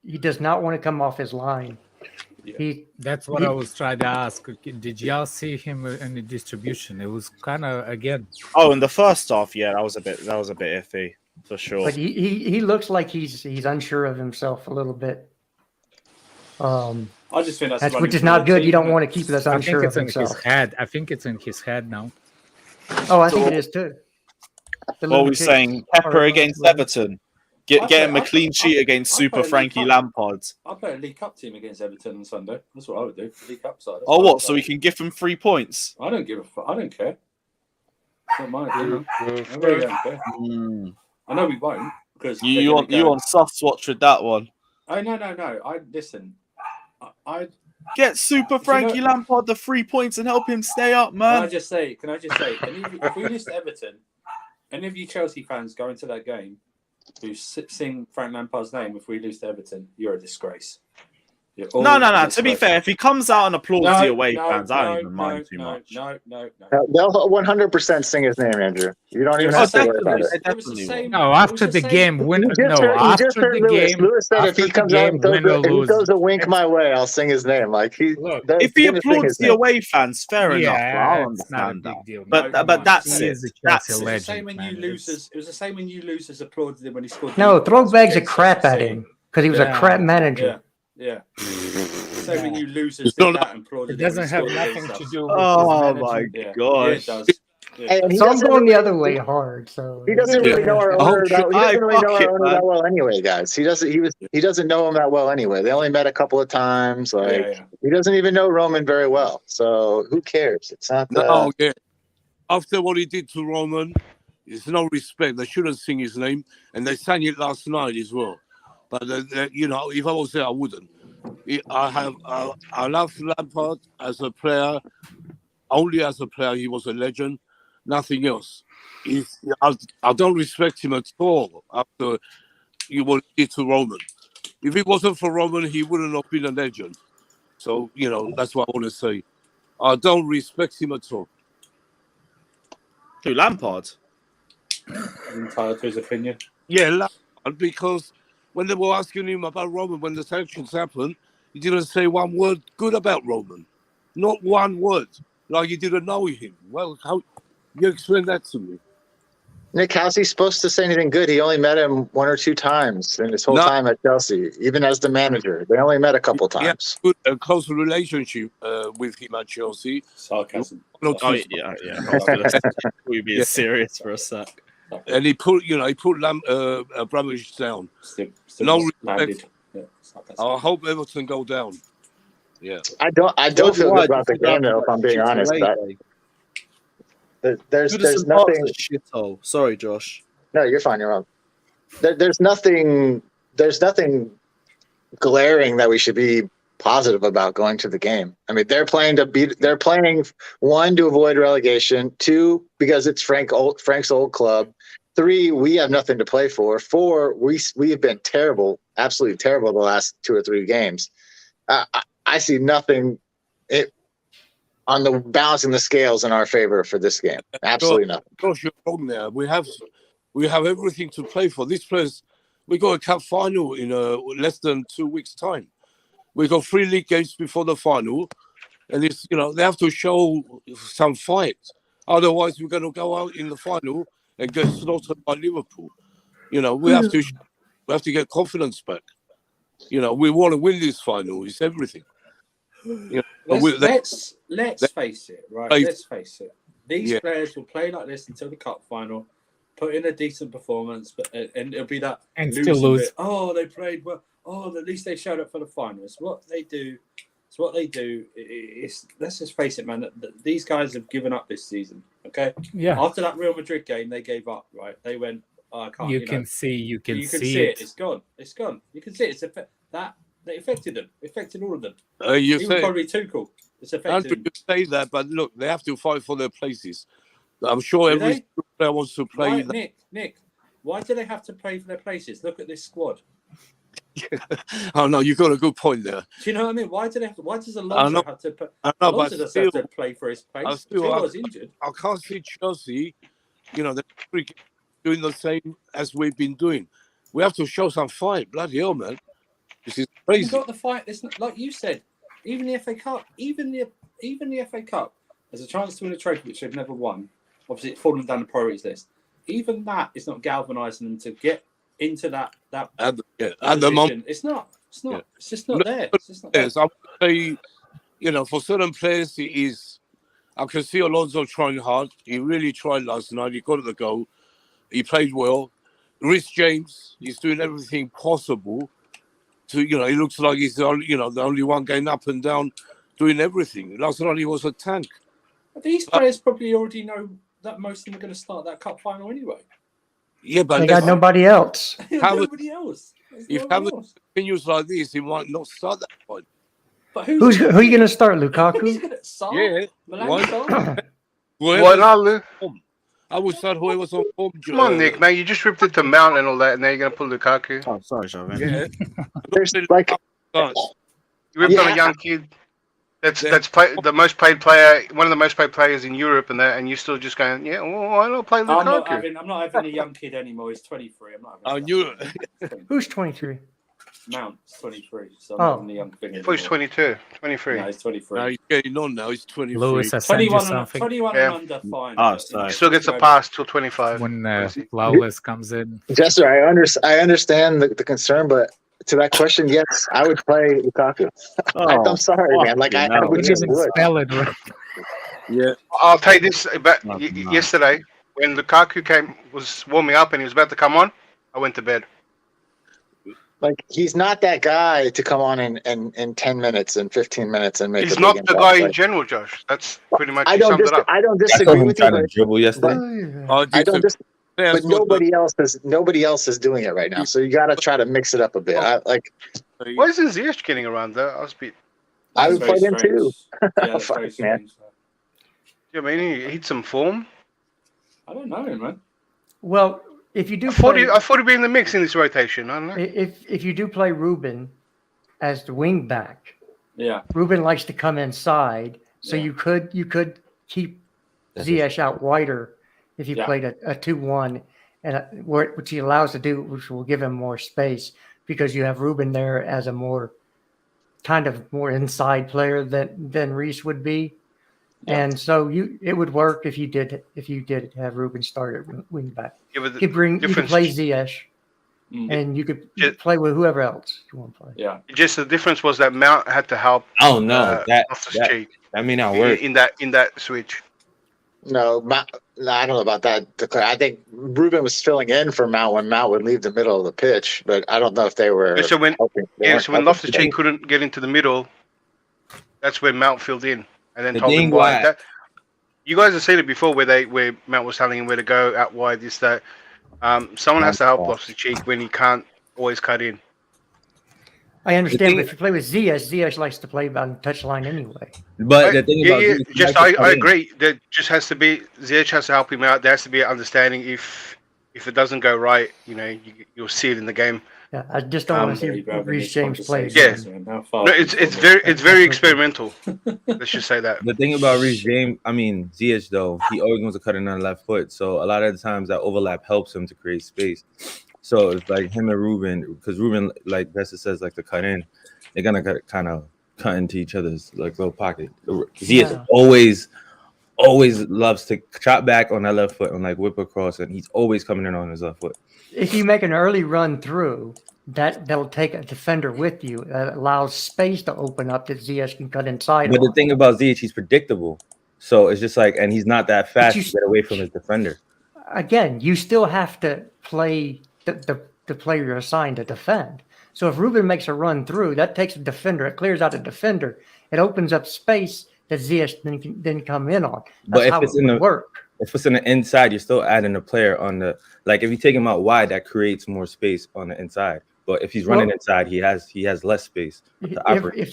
He does not want to come off his line. Yeah. That's what I was trying to ask. Did y'all see him in the distribution? It was kind of again. Oh, in the first half, yeah, that was a bit iffy for sure. But he looks like he's unsure of himself a little bit. I just think that's which is not good. You don't want to keep us I unsure think of it's in himself. his head. I think it's in his head now. Oh, I think it is too. What are we saying? Pepper against Everton. Getting a clean sheet against Super Frankie Lampard. I'll play a League Cup team against Everton on Sunday. That's what I would do. League Cup side. Oh, what? So we can give them 3 points? I don't give a fuck. I don't care. It's not mine. I really don't care. I know we won't because you on sus watch with that one. Oh no. I listen. I get Super Frankie Lampard the 3 points and help him stay up, man. Can I just say? If we lose to Everton, any of you Chelsea fans go into that game who sing Frank Lampard's name, if we lose to Everton, you're a disgrace. No. To be fair, if he comes out and applauds the away fans, I don't even mind too much. No. They'll 100% sing his name, Andrew. You don't even have to worry about it. No, after the game, win. You just heard Lewis. Lewis said if he comes out and throws a wink my way, I'll sing his name. Like if he applauds the away fans, fair enough. I understand that. But that's it. That's it. It was the same when you losers applauded him when he scored. No, throw bags of crap at him because he was a crap manager. Yeah. So when you losers did that and applauded, it doesn't have nothing to do with oh my gosh. Yeah, it does. So I'm going the other way hard. So he doesn't really know our owner that well anyway, guys. He doesn't know him that well anyway. They only met a couple of times. He doesn't even know Roman very well. So who cares? It's not. After what he did to Roman, there's no respect. They shouldn't sing his name, and they sang it last night as well. But if I was there, I wouldn't. I love Lampard as a player. Only as a player, he was a legend. Nothing else. I don't respect him at all after what he did to Roman. If it wasn't for Roman, he wouldn't have been a legend. So that's what I want to say. I don't respect him at all. Who, Lampard? Entitled to his opinion. Yeah, Lampard, because when they were asking him about Roman, when the sanctions happened, he didn't say one word good about Roman. Not one word. Like he didn't know him. Well, how you explain that to me? Nick, how's he supposed to say anything good? He only met him 1 or 2 times in his whole time at Chelsea, even as the manager. They only met a couple times. Yeah, a close relationship with him at Chelsea. Sarcasm. Yeah. We'd be serious for a sec. And he put Abramovich down. Still no respect. I hope Everton go down. Yeah. I don't feel good about the game though, if I'm being honest. There's nothing. Shithole. Sorry, Josh. No, you're fine. You're wrong. There's nothing glaring that we should be positive about going to the game. I mean, they're playing 1 to avoid relegation, 2 because it's Frank's old club, 3 we have nothing to play for, 4 we have been terrible, absolutely terrible the last 2 or 3 games. I see nothing on the balancing the scales in our favor for this game. Absolutely nothing. Gosh, you're wrong there. We have everything to play for. This place, we got a cup final in less than 2 weeks' time. We got 3 league games before the final, and it's they have to show some fight. Otherwise, we're going to go out in the final and get slaughtered by Liverpool. We have to get confidence back. We want to win this final. It's everything. Let's face it, right? Let's face it. These players will play like this until the cup final, put in a decent performance, and it'll be that and still lose. Bit. Oh, they played well. oh, at least they showed up for the finals. What they do. It's what they do. It's let's just face it, man. These guys have given up this season. Okay. Yeah. After that Real Madrid game, they gave up. Right. They went. Oh, I can't. You can see it. It's gone. It's gone. You can see it. That affected them. It affected all of them. You Even probably Tuchel. It's affected Andrew, them. you say that, but look, they have to fight for their places. I'm sure every player wants to play. Right, Nick. Why do they have to play for their places? Look at this squad. Oh no, you got a good point there. Do you know what I mean? Why does Alonso have to? Alonso doesn't have to play for his place. He was injured. I can't see Chelsea. They're doing the same as we've been doing. We have to show some fight. Bloody hell, man! This is crazy. You've got the fight. It's not, like you said. Even the FA Cup. Even the FA Cup. There's a chance to win a trophy which they've never won. Obviously, it's fallen down the priorities list. Even that is not galvanising them to get into that at the moment. It's not. Yeah. It's just not there. It's just not there. I would say, for certain players, it is. I can see Alonso trying hard. He really tried last night. He got the goal. He played well. Rhys James, he's doing everything possible to, he looks like he's the only one going up and down, doing everything. Last night he was a tank. But these players probably already know that most of them are going to start that cup final anyway. Yeah, but they got nobody else. Nobody else. If Havertz continues like this, he might not start that fight. But who are you going to start, Lukaku? Who's going to start? Yeah. I would start whoever's on form. Come on, Nick, man. You just ripped it to Mount and all that, and now you're going to put Lukaku. Oh, sorry, Chauvin. Yeah. You ripped on a young kid. That's the most paid player, one of the most paid players in Europe, and you're still just going, yeah. Well, why not play Lukaku? I'm not having a young kid anymore. He's 23. I'm not. I knew it. Who's 23? Mount's 23. So I'm not having a young thing anymore. He's 22, 23. No, he's 23. No, he's getting on now. He's 23. Lewis has 21 and under, fine. Oh, sorry. He still gets a pass till 25. When Lawless comes in. Jester, I understand the concern, but to that question, yes, I would play Lukaku. I'm sorry, man. Like I would just spell it right. Yeah. I'll tell you this about yesterday when Lukaku was warming up and he was about to come on. I went to bed. Like he's not that guy to come on in 10 minutes and 15 minutes and make. He's not the guy in general, Josh. That's pretty much. I don't disagree with you. Dribble yesterday. I don't disagree. But nobody else is doing it right now. So you got to try to mix it up a bit. Why isn't Ziyech getting around there? I would play him too. Yeah, Fuck, man. I mean, he hit some form. I don't know, man. Well, if you do, I thought he'd be in the mix in this rotation. I don't know. If you do play Ruben as the wing back, yeah, Ruben likes to come inside, so you could keep Ziyech out wider. If you played a 2-1, and which he allows to do, which will give him more space because you have Ruben there as a more inside player than Reece would be, and so it would work if you did have Ruben start at wing back. Yeah, but you could play Ziyech, and you could play with whoever else you want to play. Yeah, just the difference was that Mount had to help. Oh no, that may not work in that switch. No, I don't know about that. I think Ruben was filling in for Mount when Mount would leave the middle of the pitch, but I don't know if they were. So when Loftus-Cheek couldn't get into the middle, that's when Mount filled in, and then told him why. You guys have seen it before, where Mount was telling him where to go out wide. This that. Someone has to help Loftus-Cheek when he can't always cut in. I understand, but if you play with Ziyech likes to play on touchline anyway. But the thing about I agree. There just has to be Ziyech has to help him out. There has to be an understanding. If it doesn't go right, you'll see it in the game. Yeah, I just don't want to see Rhys James play. Yeah, no, it's very experimental. Let's just say that. The thing about Rhys James, Ziyech though, he always wants to cut in on the left foot. So a lot of the times that overlap helps him to create space. So it's like him and Ruben, because Ruben, like Vesta says, like to cut in, they're gonna kind of cut into each other's like little pocket. Ziyech always loves to chop back on that left foot and like whip across, and he's always coming in on his left foot. If you make an early run through, that'll take a defender with you. That allows space to open up that Ziyech can cut inside. But the thing about Ziyech, he's predictable, so it's just like, and he's not that fast to get away from his defender. Again, you still have to play the player you're assigned to defend. So if Ruben makes a run through, that takes a defender. It clears out a defender. It opens up space that Ziyech then come in on. That's But if how it's it in would the work. if it's in the inside, you're still adding a player on the like. If you take him out wide, that creates more space on the inside. But if he's running inside, he has less space to operate.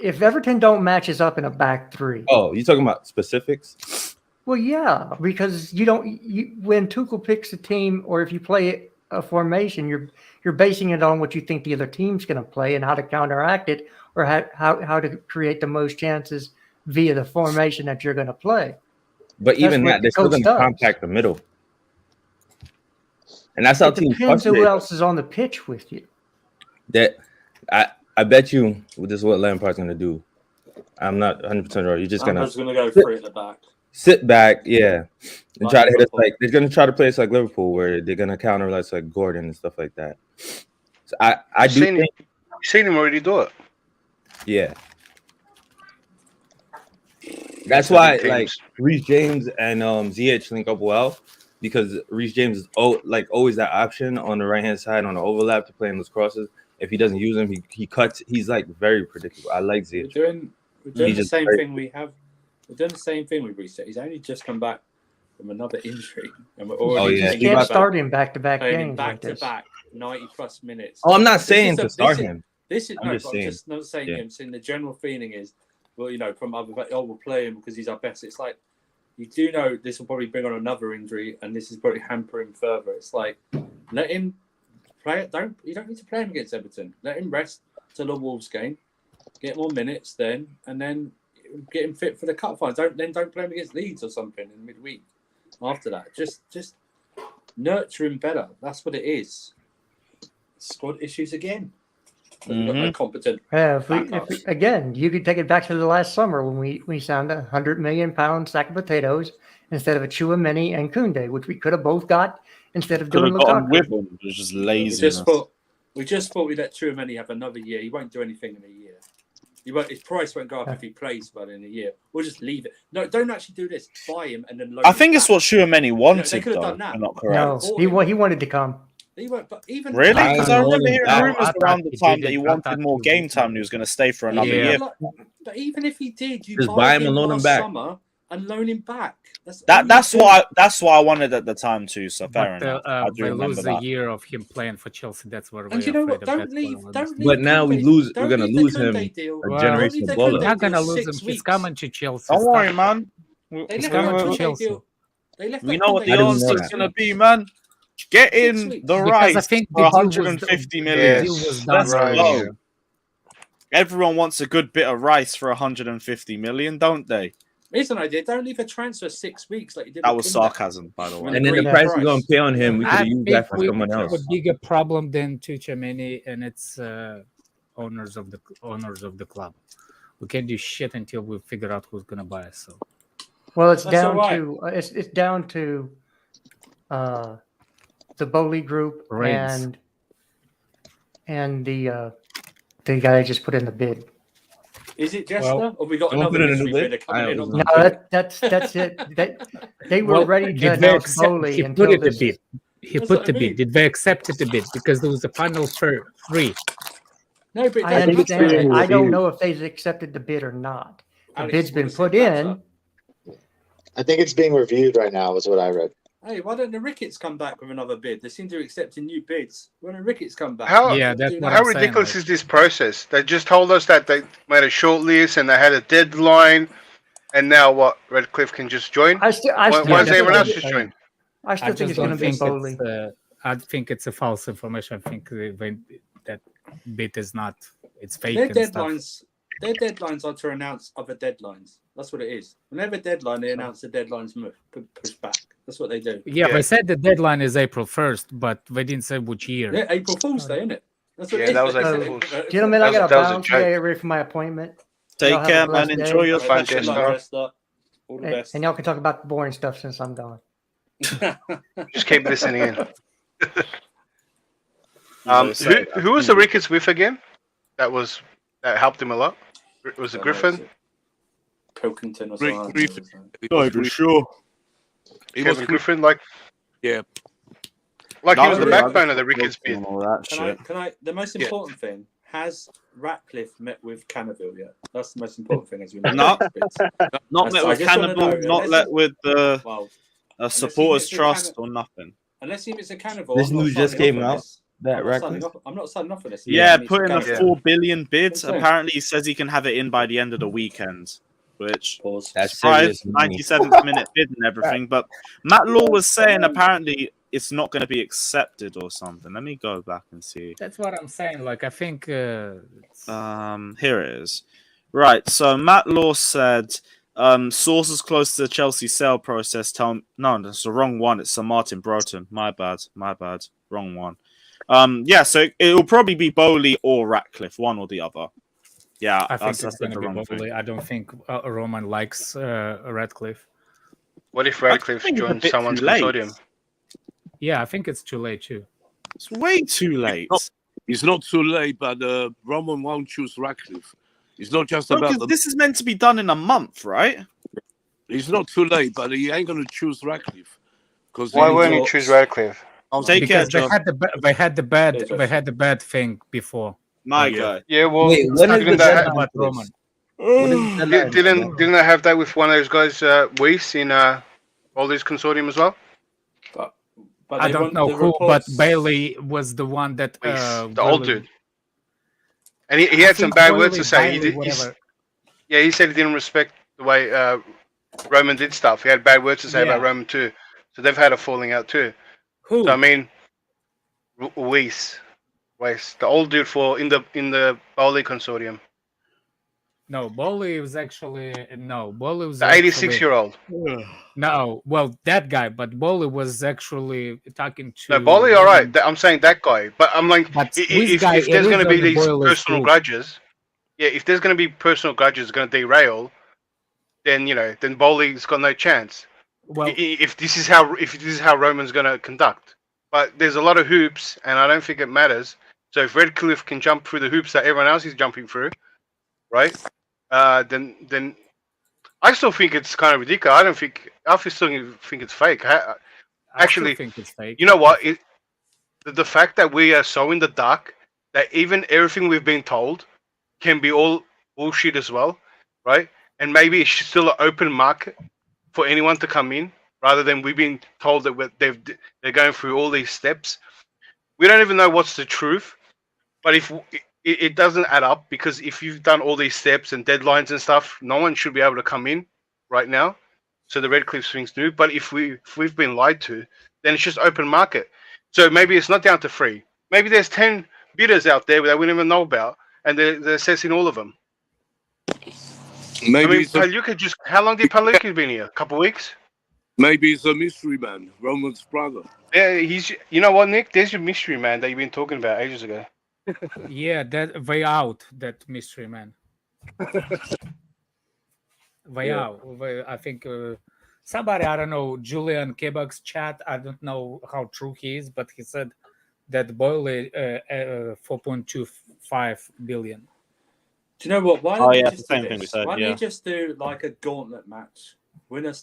If Everton don't match us up in a back three. Oh, you talking about specifics? Well, yeah, because when Tuchel picks a team, or if you play a formation, you're basing it on what you think the other team's going to play and how to counteract it, or how to create the most chances via the formation that you're going to play. But even that, they're still going to compact the middle, and that's how teams. Depends who else is on the pitch with you. That I bet you this is what Lampard's going to do. I'm not 100% sure. You're just going to go free at the back. Sit back, yeah, and try to hit us like they're going to try to play us like Liverpool, where they're going to counter us like Gordon and stuff like that. So I do think you've seen him already do it. Yeah, that's why like Reece James and Ziyech link up well, because Reece James is always that option on the right hand side on the overlap to play in those crosses. If he doesn't use them, he cuts. He's like very predictable. I like Ziyech. We're doing the same thing we have. We're doing the same thing with Reece. He's only just come back from another injury, and we're already. You can't start him back-to-back games, back-to-back 90+ minutes. Oh, I'm not saying to start him. I'm just not saying him. Saying the general feeling is, well, from other, we'll play him because he's our best. It's like you do know this will probably bring on another injury, and this is probably hamper him further. It's like let him play it. You don't need to play him against Everton. Let him rest till the Wolves game, get more minutes then, and then get him fit for the cup finals. Don't play him against Leeds or something in midweek. After that, just nurture him better. That's what it is. Squad issues again. We've got no competent. Yeah, again, you could take it back to the last summer when we signed £100 million sack of potatoes instead of a Chouameni and Koundé, which we could have both got instead of doing Lukaku. With him. It was just lazy. We just thought we'd let Chouameni have another year. He won't do anything in a year. His price won't go up if he plays but in a year. We'll just leave it. No, don't actually do this. Buy him and then loan I think it's what Chouameni wanted. They could have done that. Not correct. No, he wanted to come. He won't, but even really? Because I remember hearing rumors around the time that he wanted more game time and he was going to stay for another year. But even if he did, you just buy him and loan him back. Summer and loan him back. That's what I wanted at the time too. So fair enough. I do we remember lose that. a year of him playing for Chelsea. That's what we're and you know what? afraid Don't of. leave. But now we're going to lose him. A generational We're baller. not going to lose him. He's coming to Chelsea. Don't worry, man. He's coming to Chelsea. We know what the answer is going to be, man. Get in the rice for 150 million. Let's go. Everyone wants a good bit of rice for 150 million, don't they? Here's an idea. Don't leave a transfer 6 weeks like you did. That was sarcasm, by the way. And then the price we're going to pay on him, we could have used that for someone else. A bigger problem than Chouameni and its owners of the club. We can't do shit until we figure out who's going to buy us. So, well, it's down to the Bowley Group and the guy I just put in the bid. Is it Jester? Or we got another mystery bidder coming in? No, that's it. They were ready to announce Bowley. He put it the bid. He put the bid. Did they accept the bid? Because there was a final for 3. No, but I understand. I don't know if they've accepted the bid or not. The bid's been put in. I think it's being reviewed right now, is what I read. Hey, why don't the Ricketts come back with another bid? They seem to be accepting new bids. Why don't Ricketts come back? How ridiculous is this process? They just told us that they made a short list and they had a deadline, and now what? Redcliffe can just join? Why is everyone else just join? I still think it's going to be Bowley. I think it's a false information. I think that bid is not. It's fake. Their deadlines are to announce other deadlines. That's what it is. Whenever deadline, they announce the deadlines push back. That's what they do. Yeah, they said the deadline is April 1st, but they didn't say which year. Yeah, April Fool's Day, isn't it? That's what that was April Fool's. Gentlemen, I got to bounce. I got to get ready for my appointment. Take care, man. Enjoy your fashion. All the best. And y'all can talk about the boring stuff since I'm gone. Just keep listening in. Who was the Ricketts with again? That helped him a lot. Was it Griffin? Pilkington or something. Griffin. Not even sure. He was Griffin, yeah. Like he No, was the really, I backbone just of the got Ricketts gloves bid. and all that shit. Can I? The most important thing: has Ratcliffe met with Cannaville yet? That's the most important thing, as we know. No. Bits. Not met I with just wanna Cannibal, know, not unless let he- with the Well, supporters meets with trust or nothing. unless he meets a Cannaville, This I'm not news just signing off came on out this. that I'm not signing Ratcliffe. off. I'm not signing off on this. Yeah, unless he meets put in a with Cannaville. 4 billion bid. That's it. Apparently, he says he can have it in by the end of the weekend. Which Pause. That's surprise, serious money. 97th minute bid and everything. But Matt Law was saying apparently it's not going to be accepted or something. Let me go back and see. That's what I'm saying. Like, I think. Here it is. Right. So Matt Law said sources close to the Chelsea sale process tell no, that's the wrong one. It's Sir Martin Broughton. My bad. Wrong one. Yeah. So it'll probably be Bowley or Ratcliffe, one or the other. Yeah, I think it's that's going the to be wrong thing. Bowley. I don't think Roman likes Radcliffe. What if I Radcliffe think it's a joins bit someone's too late. consortium? Yeah, I think it's too late too. It's way too late. It's not too late, but Roman won't choose Ratcliffe. It's not just about the. This is meant to be done in a month, right? It's not too late, but he ain't gonna choose Ratcliffe. Because Why wouldn't you choose Radcliffe? Take care, Because they John. had the bad thing before. My guy. Yeah, well, Wait, when is didn't the they deadline have, About for this? Roman. What is the deadline? didn't they have that with one of those guys, Weiss, in all these consortium as well? But I they don't want know the who, reports. but Bailey was the one that Weiss, the old Bailey- dude, and he had some think bad words to Bailey- say. Bailey, whatever. He said he didn't respect the way Roman did stuff. He had bad words to say about Yeah. Roman too. So they've had a falling out too. Who? So I mean, Weiss, the old dude in the Bowley consortium, No, Bailey was actually Bailey was the actually, 86-year-old. No, well, that guy, but Bailey was actually talking to. No, Bowley, all right. I'm saying that guy, but I'm like, But if guy, there's it going to is be on the these Boilers personal group. grudges, if there's going to be personal grudges going to derail, then then Bowley's got no chance. Well, If this is how Roman's going to conduct, but there's a lot of hoops, and I don't think it matters. So if Redcliffe can jump through the hoops that everyone else is jumping through, right? Then I still think it's kind of ridiculous. I still think it's fake. I Actually, still think it's fake. you know what? The fact that we are so in the dark that even everything we've been told can be all bullshit as well, right? And maybe it's still an open market for anyone to come in, rather than we've been told that they're going through all these steps. We don't even know what's the truth, but if it doesn't add up, because if you've done all these steps and deadlines and stuff, no one should be able to come in right now. So the Redcliffe things do. But if we've been lied to, then it's just open market. So maybe it's not down to 3. Maybe there's 10 bidders out there that we don't even know about, and they're assessing all of them. Maybe I mean, it's a, Paluca how long did Paluca been here? A couple of weeks? maybe it's a mystery man, Roman's brother. Yeah, you know what, Nick? There's your mystery man that you've been talking about ages ago. Yeah, that way out, that mystery man. Way out. I think somebody, I don't know, Julian Kebak's chat. I don't know how true he is, but he said that Boyle 4.25 billion. Do you know what? Why Oh, don't yeah, you it's just the do same thing we this? said, Why don't yeah. you just do like a gauntlet match? Winner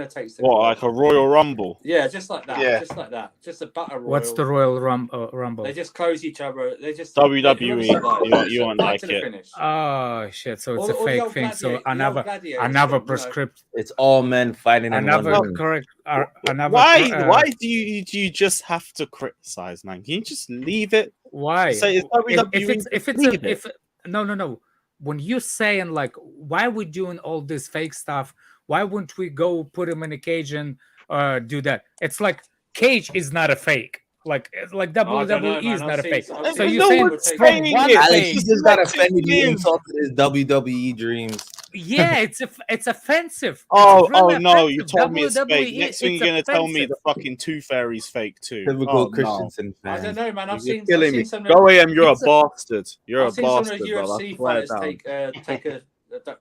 takes the. What, like a Royal Rumble? Yeah, just like that. Yeah. Just like that. Just a battle royal. What's the Royal Rumble? They just close each other. They just WWE. You won't like to the it. finish. Oh shit! So it's All a the old fake thing. So gladiators another from, prescript. It's all men fighting in one Another ring. correct. Another. Why do you just have to criticize, man? Can you just leave it? Why? Say it's WWE, If no. When you're saying like, why are we doing all this fake stuff? Why wouldn't we go put him in a cage and do that? It's like Cage is not a fake. Like WWE is not a fake. So you you're saying from one Alex, fake? he just got offended. He insulted his WWE dreams. Yeah, it's offensive. Oh, It's really no! You offensive. told me it's fake. WWE, Next thing it's you're gonna tell me offensive. the fucking Tooth Fairy's fake too. Typical Oh, no. Christensen I fan. don't know, man. I've You're seen killing me. some. Go AM, you're a bastard. You're I've a seen some of bastard, the bro. UFC I swear fighters down.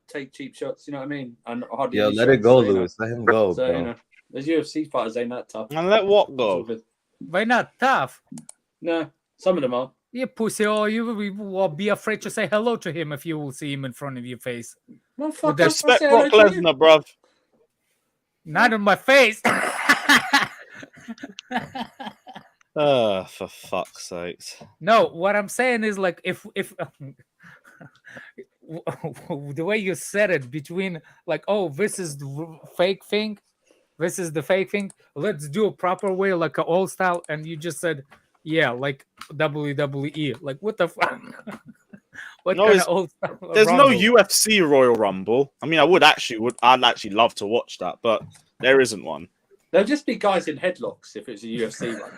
take cheap shots. You know what I mean? And hardly Yo, any let it shots, go, so, Lewis. Let him go, So bro. there's UFC fighters ain't that tough. And let what It's all go? good. Why not tough? No, some of them are. You pussy! Oh, you will be afraid to say hello to him if you will see him in front of your face. Well, fuck that off, I Respect say Brock hello to you. Lesnar, bruv. Not in my face. For fuck's sakes. No, what I'm saying is like if the way you said it between like, oh, this is the fake thing, this is the fake thing. Let's do a proper way, like an old style, and you just said, yeah, like WWE. Like what the fuck? What No, kind of old style there's Rumble? no UFC Royal Rumble. I mean, I'd actually love to watch that, but there isn't one. There'll just be guys in headlocks if it's a UFC one.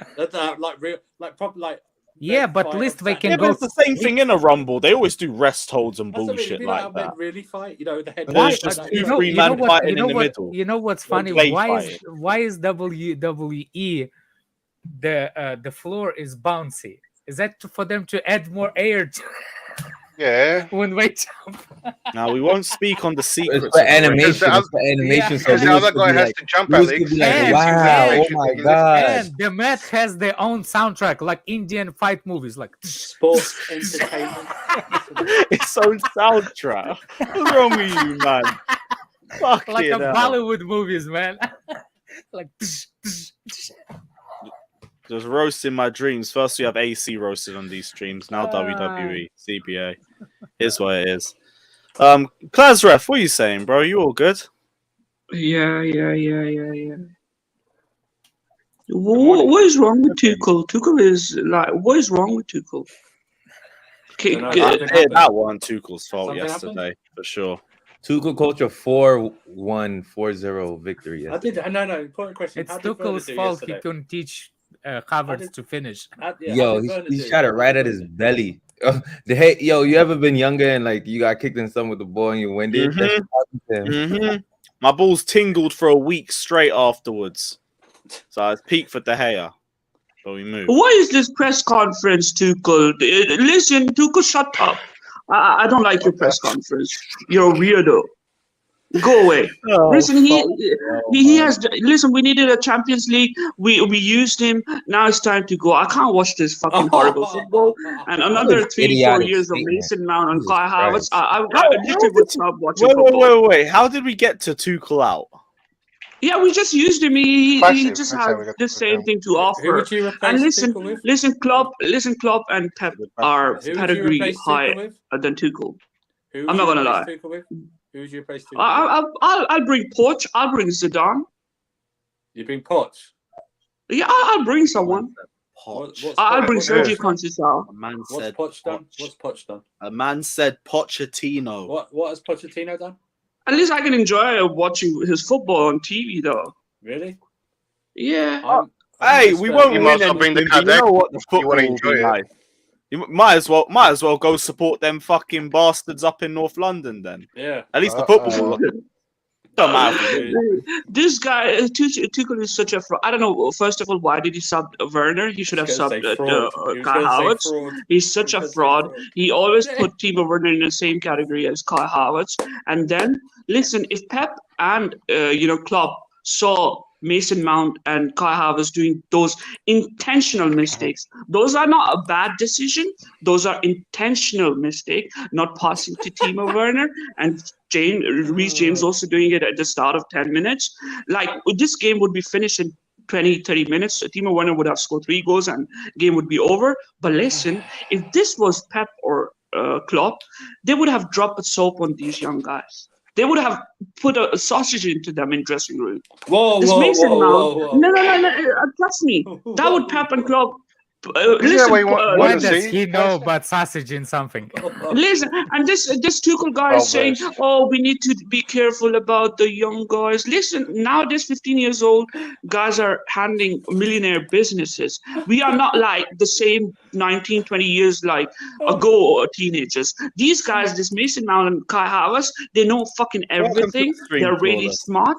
Like real, like probably like. Yeah, but at least they can Yeah, go. but it's the same thing in a Rumble. They always do rest holds and That's bullshit like like men that. really fight, you know, the head. There's just two, three man fighting in the middle. You know what's funny? play Why is WWE the floor is bouncy? Is that for them to add more air to Yeah. when they jump? Now we won't speak on the secrets. It's for of the ring. animation. It's for animation. Yeah. So Because the Lewis other could guy be has like, to jump, Lewis Alex. could be like, And- wow, and- oh my god. And the mat has their own soundtrack, like Indian fight movies, like Sports entertainment. Its own soundtrack. What's wrong with you, man? Fuck like it a out. Bollywood movies, man. Like Just roasting my dreams. First, we have AC roasted on these streams. Now WWE, CBA. Here's what it is. Klazref, what are you saying, bro? You all good? Yeah. What is wrong with Tuchel? Tuchel is like, what is wrong with Tuchel? That wasn't Tuchel's fault Something yesterday, for sure. Tuchel culture 4-1-4-0 victory. I did. No. Important question. it's How did Werner Tuchel's do fault he yesterday? couldn't teach Havertz to finish. How Yo, did Werner he do? shot it right at his belly. Yo, you ever been younger and like you got kicked in something with the ball and you winded? Mhm. That's what happened to him. Mm-hmm. My balls tingled for a week straight afterwards. So I was peak for De Gea. But we moved. What is this press conference, Tuchel? Listen, Tuchel, shut up. I don't like your press conference. You're a weirdo. Go away. Oh, Listen, he has. Listen, we needed a Champions League. We used him. Now it's time to go. I can't watch this fucking horrible football. And another 3-4 idiotic years of statement. Mason Mount and Jesus Kai Havertz. Christ. I literally would stop watching Wait, football. wait. How did we get to Tuchel out? Yeah, we just used him. He Passive. just That's has how we got the to same him. thing to Who offer. would you replace And Tuchel with? listen, Klopp and Pep are Who would you pedigree replace Tuchel higher with? than Tuchel. Who would I'm not you gonna replace lie. Tuchel with? Who would you replace Tuchel with? I'll bring Poch. I'll bring Zidane. You bring Poch. Yeah, I'll bring someone. What's I'll Poch- bring what's Sergio Poch done? Conceição. A man What's said Poch done? Poch. What's Poch done? A man said Pochettino. What has Pochettino done? At least I can enjoy watching his football on TV, though. Really? Yeah. Hey, we won't You win might as well bring the anything, but you know what? The You football wanna will enjoy be it. nice. You might as well go support them fucking bastards up in North London then. Yeah. At least the football will look. Don't matter. if we win. This guy, Tuchel is such a fraud. I don't know. First of all, why did he sub Werner? He should have subbed Kai Havertz. He's such a fraud. He always put Timo Werner in the same category as Kai Havertz. And then, listen, if Pep and Klopp saw Mason Mount and Kai Havertz doing those intentional mistakes, those are not a bad decision. Those are intentional mistakes, not passing to Timo Werner and Reece James also doing it at the start of 10 minutes. Like, this game would be finished in 20-30 minutes. Timo Werner would have scored 3 goals and game would be over. But listen, if this was Pep or Klopp, they would have dropped a soap on these young guys. They would have put a sausage into them in dressing room. Whoa, No, trust me. That would Pep and Klopp. Listen, Why does he know about sausage in something? Listen, and this Tuchel guy is saying, "Oh, we need to be careful about the young guys." Listen, nowadays, 15 years old guys are handling millionaire businesses. We are not like the same 19, 20 years ago teenagers. These guys, this Mason Mount and Kai Havertz, they know fucking everything. They're really smart,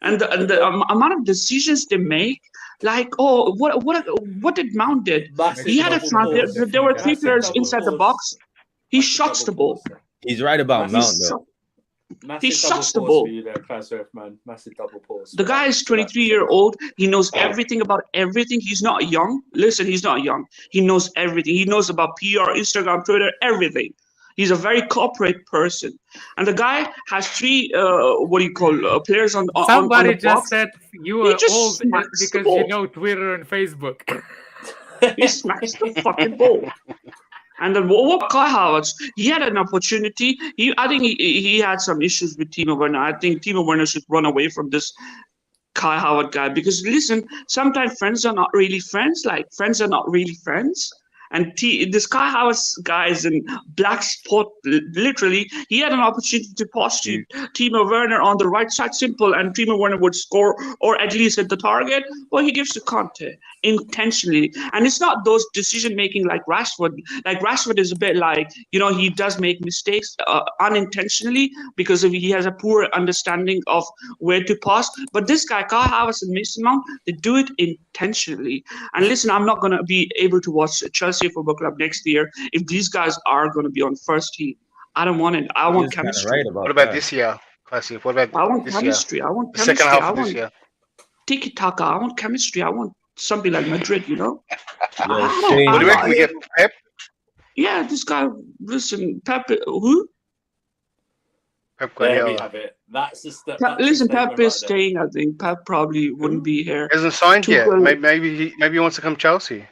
and the amount of decisions they make. Like, oh, what did Mount did? He had a chance. There were 3 players inside the box. He shots the ball. He's right about Mount, though. He shots the ball. Massive double pause. The guy is 23-year-old. He knows everything about everything. He's not young. Listen, he's not young. He knows everything. He knows about PR, Instagram, Twitter, everything. He's a very corporate person, and the guy has three players on Somebody the just box. said you He are just old smacks the because ball. you know Twitter and Facebook. He smacks the fucking ball. And then what Kai Havertz, he had an opportunity. I think he had some issues with Timo Werner. I think Timo Werner should run away from this Kai Havertz guy, because listen, sometimes friends are not really friends. Like, friends are not really friends. And this Kai Havertz guy is in black spot, literally. He had an opportunity to pass to Timo Werner on the right side, simple, and Timo Werner would score or at least hit the target. Well, he gives to Conte intentionally. And it's not those decision-making like Rashford. Like, Rashford is a bit like, he does make mistakes unintentionally because he has a poor understanding of where to pass. But this guy, Kai Havertz and Mason Mount, they do it intentionally. And listen, I'm not going to be able to watch Chelsea Football Club next year if these guys are going to be on first team. I don't want it. I want chemistry. What about this year, Classy? What about I want this chemistry. year? I want The second chemistry. half I of this want year. tiki taka. I want chemistry. I want something like Madrid. Yo, What do you reckon we get? Pep? Yeah, this guy. Listen, Pep. Who? Pep There we Guardiola. have it. That's the step. Listen, Pep is staying. I think Pep probably wouldn't be here. Hasn't signed yet. Tuchel- Maybe he wants to come Chelsea.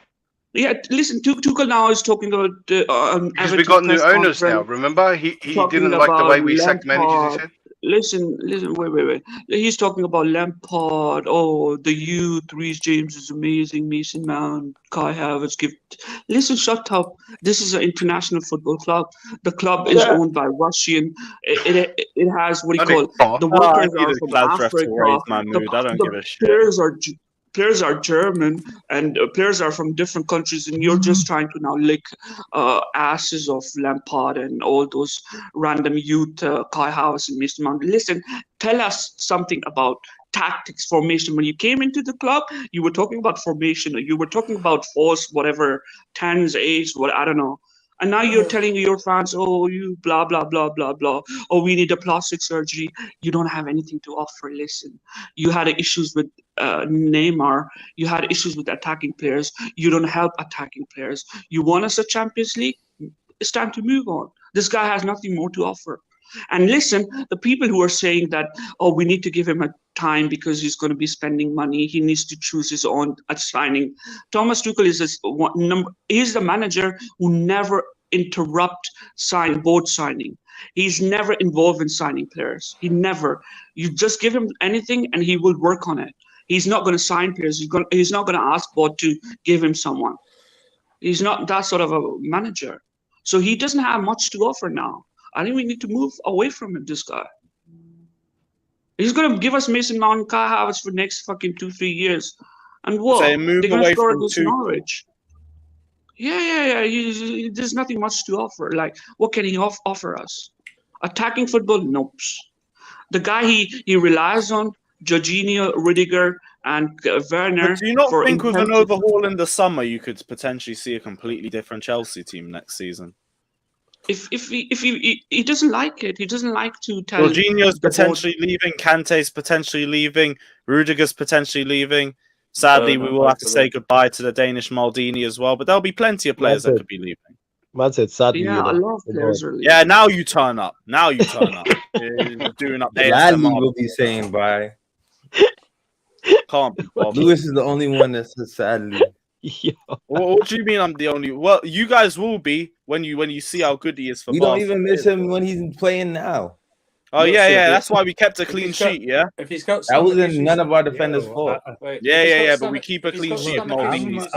Yeah, listen, Tuchel now is talking about Because Everton we got new press owners now. conference, Remember, he talking didn't like the about way we sacked managers. He Lampard. said. Listen, wait. He's talking about Lampard. Oh, the youth, Reece James is amazing. Mason Mount, Kai Havertz. Listen, shut up. This is an international football club. The club is owned by Russian. It has what do you call it? The workers I need are a from class ref to Africa. raise my mood. I don't give a shit. Players are German, and players are from different countries, and you're just trying to now lick asses of Lampard and all those random youth, Kai Havertz and Mason Mount. Listen, tell us something about tactics, formation. When you came into the club, you were talking about formation, or you were talking about force, whatever, 10s, 8s, what I don't know. And now you're telling your fans, oh, you blah, blah, blah, blah, blah. Oh, we need a plastic surgery. You don't have anything to offer. Listen, you had issues with Neymar. You had issues with attacking players. You don't help attacking players. You won us a Champions League. It's time to move on. This guy has nothing more to offer. And listen, the people who are saying that, oh, we need to give him a time because he's going to be spending money. He needs to choose his own signing. Thomas Tuchel is the manager who never interrupt board signing. He's never involved in signing players. He never. You just give him anything and he will work on it. He's not going to sign players. He's not going to ask board to give him someone. He's not that sort of a manager. So he doesn't have much to offer now. I think we need to move away from him, this guy. He's going to give us Mason Mount and Kai Havertz for the next fucking 2-3 years. And what? Say, move They're going away to score from against Tuchel. Norwich. Yeah. There's nothing much to offer. Like, what can he offer us? Attacking football? Nope. The guy he relies on, Jorginho, Rudiger, and Werner. But do you not for think with an intensive- overhaul in the summer, you could potentially see a completely different Chelsea team next season? If he doesn't like it, he doesn't like to tell. Jorginho's the board- potentially leaving, Kante's potentially leaving, Rudiger's potentially leaving. Sadly, we will have to say goodbye to the Danish Maldini as well, but there'll be plenty of players that could be leaving. Man said sadly. Yeah, a lot of players are leaving. Yeah, now you turn up. You're doing up Gladly ASMR. will be saying bye. Can't be Bob. Lewis is the only one that says sadly. What do you mean I'm the only? Well, you guys will be when you see how good he is for We Bath. don't even miss him when he's playing now. Oh yeah. That's why we kept a clean sheet. Yeah. If he's got That wasn't none of our defenders' fault. Yeah. But we keep a clean sheet of Maldini's.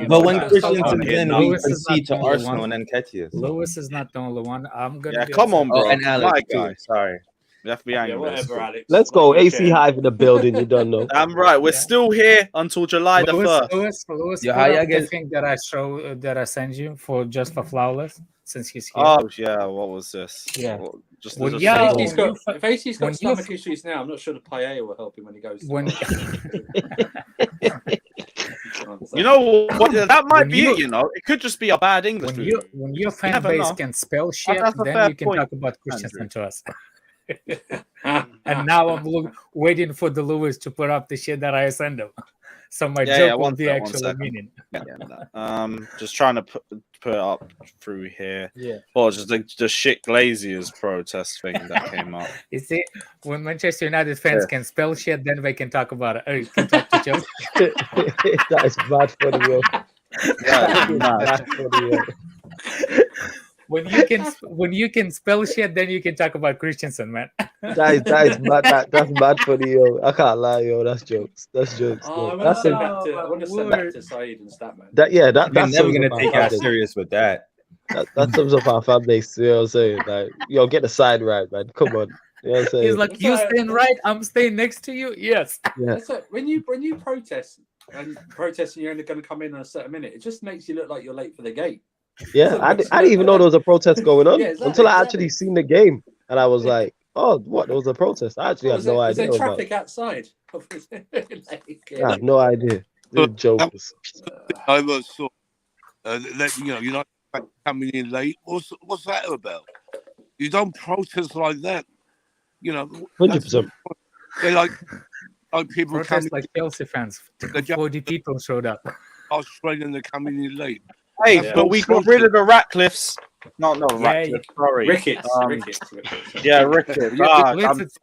But when Christensen's in, we concede to Arsenal and then catch you. Lewis is not the only one. I'm gonna. Yeah, give come on, bro. Oh, and Alex My too. guy. Sorry. You have to be angry. whatever, Alex. Let's go. AC Hive in the building. You don't know. I'm right. We're still here until July the 1st. Lewis, Yeah, put how up y'all the get- thing that I sent you for Flawless, since he's here. Oh yeah, what was this? Yeah. Just Well, just yeah, say- If AC's got when stomach you- issues now, I'm not sure the paella will help him when he goes. When You know what? That might When be you- it. You know, it could just be a bad English. when your fan never base know. can spell shit, That's a then fair you can point, talk about Christensen to us. And now I'm waiting for the Lewis to put up the shit that I send him. So my joke will be actually meaning. Just trying to put it up through here. Yeah. Well, just the shit Glaziers protest thing that came up. You see, when Manchester United fans can spell shit, then we can talk about it. Can talk to Chelsea. That is bad for the yo. That is bad for the yo. When you can spell shit, then you can talk about Christensen, man. That is mad. That's bad for the yo. I can't lie, yo. That's jokes. That's jokes. I Yo. want to send that to Saeed and Statman. That's never gonna take us serious with that. That sums up our fan base. You know what I'm saying? Like, yo, get the side right, man. Come on. You know what I'm saying? He's like, you staying right, I'm staying next to you. Yes. Yeah. That's like, when you protest and you're only going to come in a certain minute, it just makes you look like you're late for the game. Yeah, I didn't even know there was a protest going on until I actually exactly. seen the game, and I was like, "Oh, what? There was a protest." I actually had no idea. Was there traffic outside? I had no idea. Jokes. I was saw you're not coming in late. What's that about? You don't protest like that. 100%. They like people protest coming like Chelsea fans. 40 people showed up. Australian, they're coming in late. Hey, but we got rid of the Ratcliffes. No, Ratcliffe. Sorry, Ricketts. Yeah, Ricketts.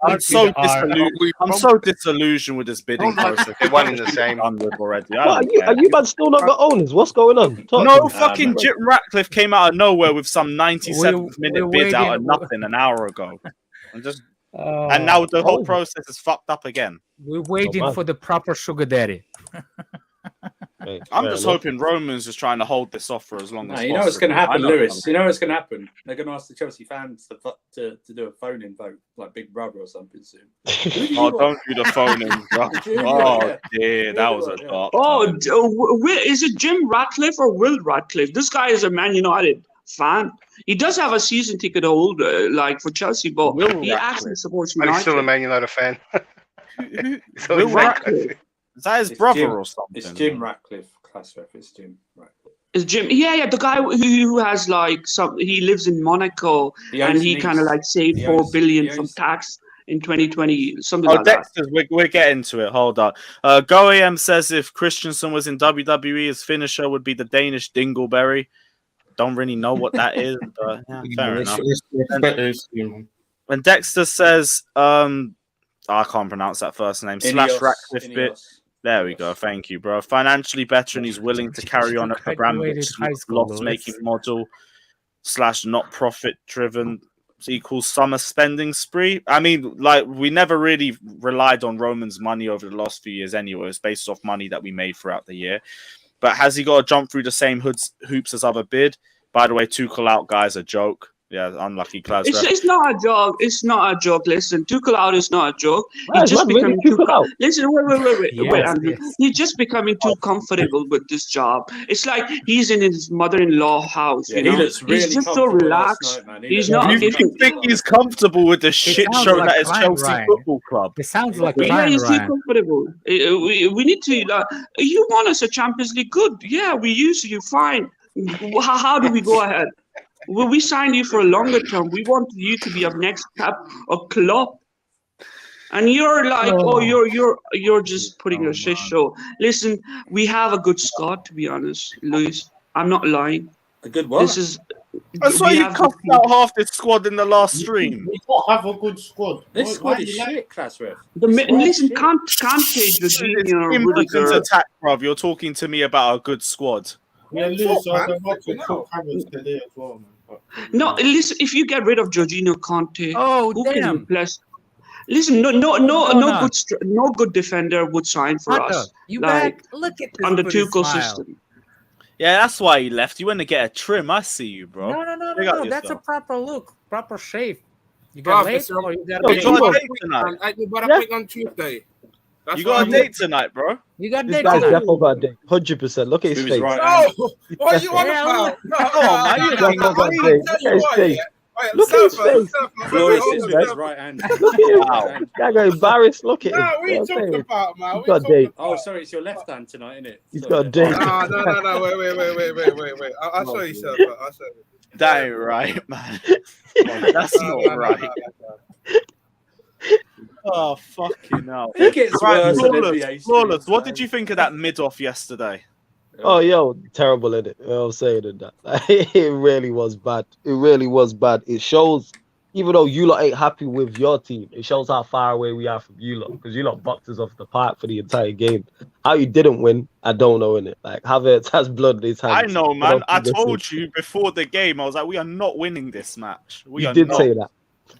I'm so disillusioned. I'm so disillusioned with this bidding process. They one in the same. Already. Are you man still not got owners? What's going on? Fucking Jim Ratcliffe came out of nowhere with some 97th minute bid out of nothing an hour ago. And now the whole process is fucked up again. We're waiting for the proper sugar daddy. I'm just hoping Roman's just trying to hold this off for as long as possible. You know what's going to happen, Lewis? You know what's going to happen? They're going to ask the Chelsea fans to do a phone-in vote, like Big Brother or something soon. Don't do the phone-in. Oh, dear, that was a dark time. Is it Jim Ratcliffe or Will Ratcliffe? This guy is a Man United fan. He does have a season ticket hold, like for Chelsea, but he actually supports United. He's still a Man United fan. Will Ratcliffe? Is that his brother or something? It's Jim Ratcliffe. Class ref. It's Jim Ratcliffe. It's Jim. Yeah. The guy who has like he lives in Monaco and he kind of like saved $4 billion from tax in 2020. Something like Dexter's, that. We're getting to it. Hold on. GoAM says if Christensen was in WWE, his finisher would be the Danish Dingleberry. Don't really know what that is, but fair enough. And Dexter says, I can't pronounce that first name. / Ratcliffe bit. There we go. Thank you, bro. Financially better, and he's willing to carry on at Abramovich's loss-making model / not profit-driven equals summer spending spree. I mean, like, we never really relied on Roman's money over the last few years anyway. It's based off money that we made throughout the year. But has he got to jump through the same hoops as other bid? By the way, Tuchel out, guys, a joke. Yeah, unlucky Klaus. It's not a joke. It's not a joke. Listen, Tuchel out is not a joke. He's just becoming too. Listen, wait, Andrew. He's just becoming too comfortable with this job. It's like he's in his mother-in-law house. You know? He's just so relaxed. He's not. You think he's comfortable with the shit show that is Chelsea Football Club? It sounds like he's too comfortable. We need to. You want us a Champions League? Good. Yeah, we use you. Fine. How do we go ahead? Well, we signed you for a longer term. We want you to be our next cap of club. And you're like, you're just putting a shit show. Listen, we have a good squad, to be honest, Luis. I'm not lying. A good what? This is. I saw you cut out half this squad in the last stream. We don't have a good squad. This squad is shit, class ref. Listen, can't take Jorginho, Rudiger. Attack, bruv. You're talking to me about a good squad. Yeah, Luis, I don't know to cook Havertz today as well, man. No, listen. If you get rid of Jorginho, Conte, who can replace? Listen, no good defender would sign for us. You like look at this on the Tuchel system. Yeah, that's why he left. You went to get a trim. I see you, bro. No. That's a proper look, proper shave. You got late or you got a date tonight? On Tuesday. You got a date tonight, bro. You got a This date guy's tonight. definitely got a date. 100%. Look at his face. No, what are you on about? Look at his face. Right hand. Look at him. Guy got embarrassed. Look at him. No, what are you talking about, man? He's got a date. Oh, sorry, it's your left hand tonight, isn't it? He's got a date. No. Wait. I'll show you, sir. I'll show you. That ain't right, man. That's not right. Oh, fucking hell. It gets worse on NBA streams, Flawless, what man. did you think of that mid-off yesterday? Oh, yo, terrible in it. You know what I'm saying? In that. It really was bad. It really was bad. It shows, even though you lot ain't happy with your team, it shows how far away we are from you lot. Because you lot boxed us off the park for the entire game. How you didn't win, I don't know, innit? Like, Havertz has blood in his hands. I know, man. I don't think told you before the game, I was like, we are not winning this match. We You are did not. say that.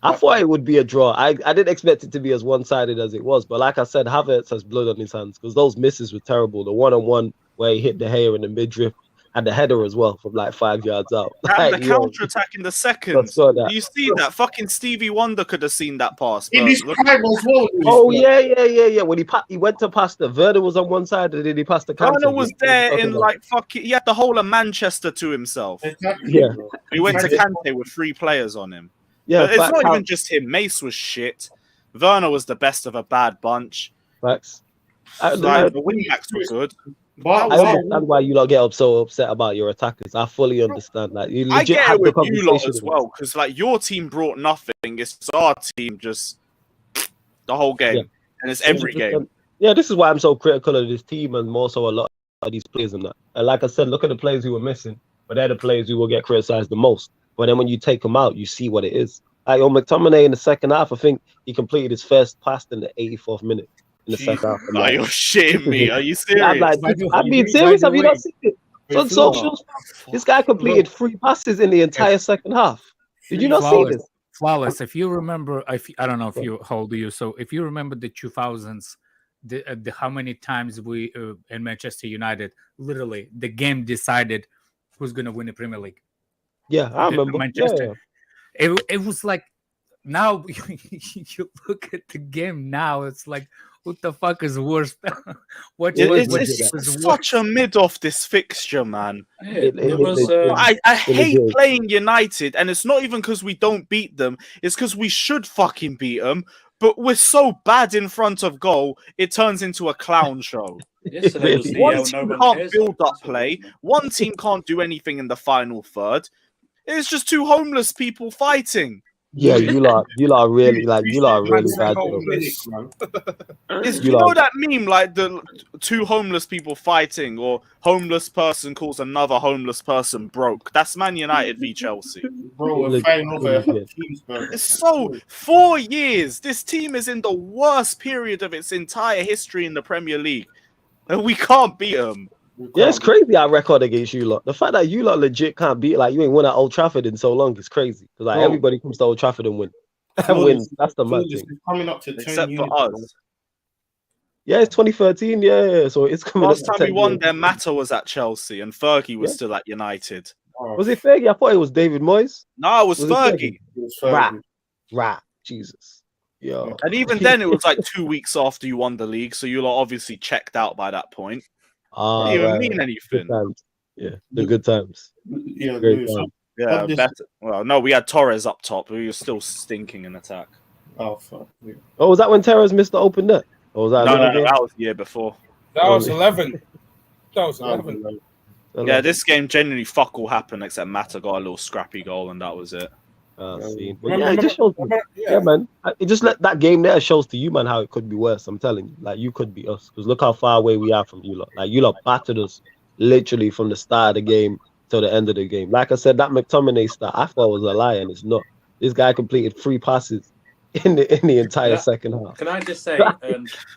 I thought it would be a draw. I didn't expect it to be as one-sided as it was. But like I said, Havertz has blood on his hands because those misses were terrible. The one-on-one where he hit the hair in the midriff and the header as well from like 5 yards out. And Like, the yo, counter-attack in the second. saw that. Do you see that? Fucking Stevie Wonder could have seen that pass. In but his look- prime as well. Oh yeah. When he went to pass the Werner was on one side and then he passed the counter. Werner was there in like fucking. He had the whole of Manchester to himself. Exactly. Yeah. He went to Exactly. Kante with 3 players on him. Yeah, But it's facts. not even just him. Mace was shit. Werner was the best of a bad bunch. Facts. Like, the wing backs were good. I understand why you lot get so upset about your attackers. I fully understand that. You I legit get have it the with you lot conversation as with well, because like your team brought nothing. It's our team just the whole game, Yeah. and it's every 100%. game. Yeah, this is why I'm so critical of this team and more so a lot of these players and that. And like I said, look at the players who were missing, but they're the players who will get criticized the most. But then when you take them out, you see what it is. Like McTominay in the second half, I think he completed his first pass in the 84th minute in the second half. No, you're shitting me. Are you serious? I'm like, I'm being serious. Have you not seen it? It's on socials. This guy completed 3 passes in the entire second half. Did you not see this? Flawless. If you remember, I don't know if you how old are you. So if you remember the 2000s, the how many times we in Manchester United, literally the game decided who's going to win the Premier League. Yeah, I remember. Manchester. It was like now you look at the game now, it's like what the fuck is worse? It's such a mid off this fixture, man. I hate is. playing United, and it's not even because we don't beat them. It's because we should fucking beat them, but we're so bad in front of goal, it turns into a clown show. Yesterday was the One no team one can't cares build up play. One team can't do anything in the final third. It's just 2 homeless people fighting. Yeah, you lot are really bad. You know that meme, like the 2 homeless people fighting, or homeless person calls another homeless person broke. That's Man United v Chelsea. Bro, we're fighting over It's so 4 years. This team is in the worst period of its entire history in the Premier League, and we can't beat them. Yeah, it's crazy our record against you lot. The fact that you lot legit can't beat, like, you ain't won at Old Trafford in so long is crazy. Because like everybody comes to Old Trafford and win. That's the mad thing. Coming up to 10 Except years, for us. Yeah, it's 2013. Yeah, so it's coming Last up. time we won, their Mata was at Chelsea, and Fergie was still at United. Was it Fergie? I thought it was David Moyes. No, it was Fergie. Right. Jesus. Yo. And even then, it was like 2 weeks after you won the league, so you lot obviously checked out by that point. Didn't even mean anything. Good times. Yeah, the good times. Yeah, Great times. Yeah, better. Well, no, we had Torres up top, who was still stinking in attack. Oh, fuck. Yeah. Oh, was that when Torres missed the open net? Or was that No, another game? that was the year before. That was 11. That was 11. Yeah, this game genuinely fuck all happened except Mata got a little scrappy goal, and that was it. Yeah, it just shows. Yeah, man. It just that game there shows to you, man, how it could be worse. I'm telling you, like, you could be us because look how far away we are from you lot. Like, you lot battered us literally from the start of the game till the end of the game. Like I said, that McTominay start I thought was a lie, and it's not. This guy completed 3 passes in the entire second half. Can I just say,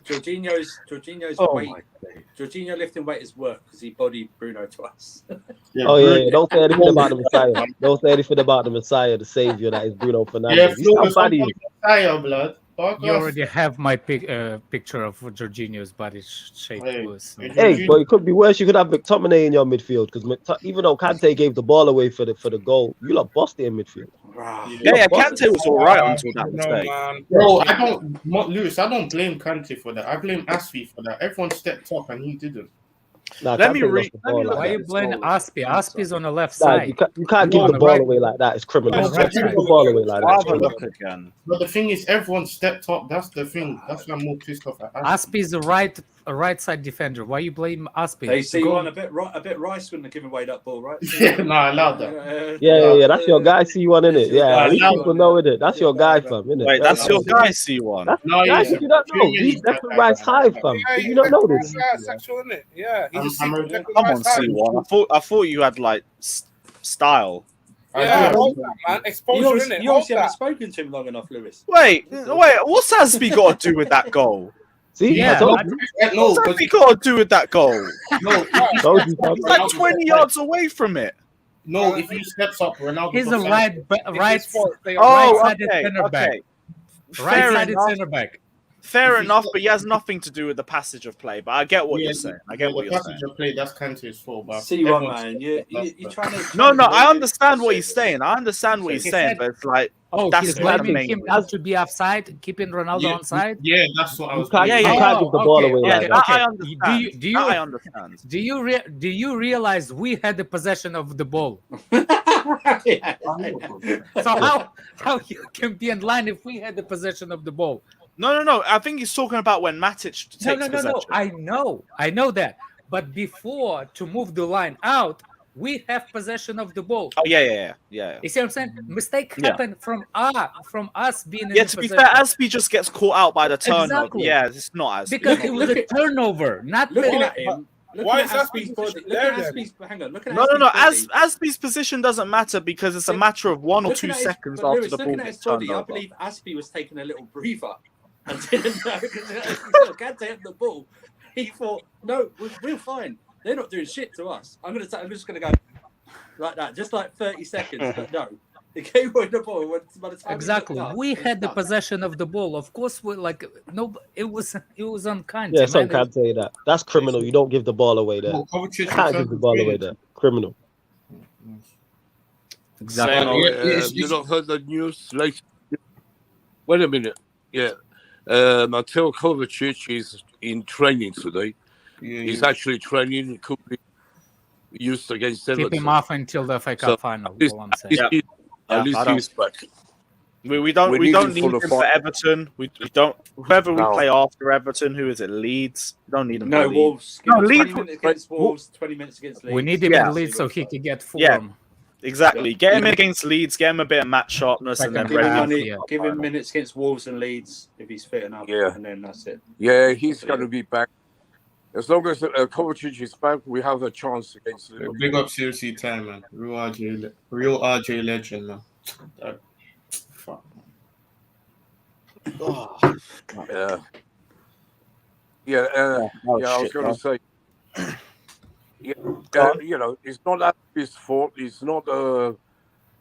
Jorginho's weight, Jorginho lifting weight is work because he bodied Bruno twice. Yeah. Don't say anything about the Messiah. Don't say anything about the Messiah, the savior that is Bruno Fernandes. Messiah, blood. You already have my picture of Jorginho's body shape. Hey, but it could be worse. You could have McTominay in your midfield because even though Kante gave the ball away for the goal, you lot bossed it in midfield. Yeah, Kante was all right until that mistake. Bro, I don't blame Kante for that. I blame Asfi for that. Everyone stepped up and he didn't. Nah, Let me Kante lost read. the Let me ball look like Why at you that. this blaming goal. Aspie? Aspie's on the left Nah, side. you can't No, give on the the ball right. away like that. It's criminal. On You the right can't give side. the ball away like I'll that. have a look again. But the thing is, everyone stepped up. That's the thing. That's why I'm more pissed off at Aspie is a right side defender. Why you blame Aspie? Hey, To go- C1, a bit Rice wouldn't have given away that ball, right? No, I allowed that. Yeah. That's your guy, C1, innit? your Yeah, guy, at least C1, people know it. That's your guy, fam, innit? Wait, that's your guy, C1. That's No, guys, he's did you not know? Premier He's League Declan guy, Rice high, fam. Yeah, Did he's you not know Declan this? Rice, sexual, isn't it? Yeah, he's a I'm secret ready. Declan Come on, Rice high. C1. I thought you had like style. Yeah, do. hold that, man. You Exposure, obviously, innit? you Hold obviously haven't that. spoken to him long enough, Lewis. Wait, what's Aspie got to do with that goal? See, Yeah, I told I- you. No, What's because Aspie got to do with that goal? no, Told you, fam. He's like 20 yards away from it. no. If he steps up, Ronaldo. he's a got right It's his fault. They are Oh, right-sided okay, center back. okay. Fair Right-sided enough. center back. Fair If he enough, step- but he has nothing to do with the passage of play. But I get what Yeah, you're saying. I get what the you're passage saying. of play. That's Kante's fault. But See what, everyone man? stepped You're up, trying to. No, I understand what he's saying. I understand what he's He saying, said- but it's like Oh, that's he's not the blaming main him thing. not to be offside, keeping Ronaldo Yeah, on side. yeah, that's what I You was. can't, Yeah, you yeah, can't give the ball away Yeah, like that that. I understand. Do you That I understand. do you realize we had the possession of the ball? So how you can be in line if we had the possession of the ball? No. I think he's talking about when Matic takes No. possession. I know that. But before to move the line out, we have possession of the ball. Oh yeah. You see what I'm saying? Mistake Yeah. happened from us being in Yeah, the to be possession. fair, Aspie just gets caught out by the turnover. Exactly. Yeah, it's not Aspie. Because It's it not was really. a turnover, not Looking the- at him. Why Looking is at Aspie's Aspie's body. position Look there at then? Aspie's. Hang on. Look at No. Aspie's body. Aspie's position doesn't matter because it's a matter of 1 or Looking 2 at his- seconds but after Lewis, the ball looking at gets his body, turned I over. believe Aspie was taking a little breather and didn't know because he saw Kante have the ball. He thought, no, we're fine. They're not doing shit to us. I'm just gonna go like that, just like 30 seconds. But no, he came with the ball. By the time exactly. he looked up, We it was had the done. possession of the ball. Of course, we like no. It was unkind. Yeah, some man. can't say that. That's criminal. You don't give the ball away there. No, Kovacic Can't give the ball away there. Criminal. Exactly. Same old- You not heard the news lately? Wait a minute. Yeah. Mateo Kovacic is in training today. He's actually training. Could be used against Everton. Keep him off until the FA Cup So, final. at least- All I'm saying. Yeah. At least I don't- he's back. We don't We need need him him for the for final. Everton. We don't. Whoever we No. play after Everton, who is it? Leeds. We don't need him. No, for Leeds. Wolves. No, Give him Leeds. 20 minutes against Wolves, 20 minutes against Leeds. We need him Yeah. in Leeds so he can get Yeah. form. Exactly. Get him in against Leeds. Get him a bit of match sharpness, and then Second Give him, half, ready. yeah. give him minutes against Wolves and Leeds if he's fit enough. Yeah. And then that's it. Yeah, he's going to be back. As long as Kovacic is back, we have a chance against Liverpool. Big up CLC time, man. Real RJ legend, man. Fuck. Oh, Yeah. Yeah, oh, yeah, I was shit, going man. to say, yeah, Go on. you know, it's not his fault. It's not,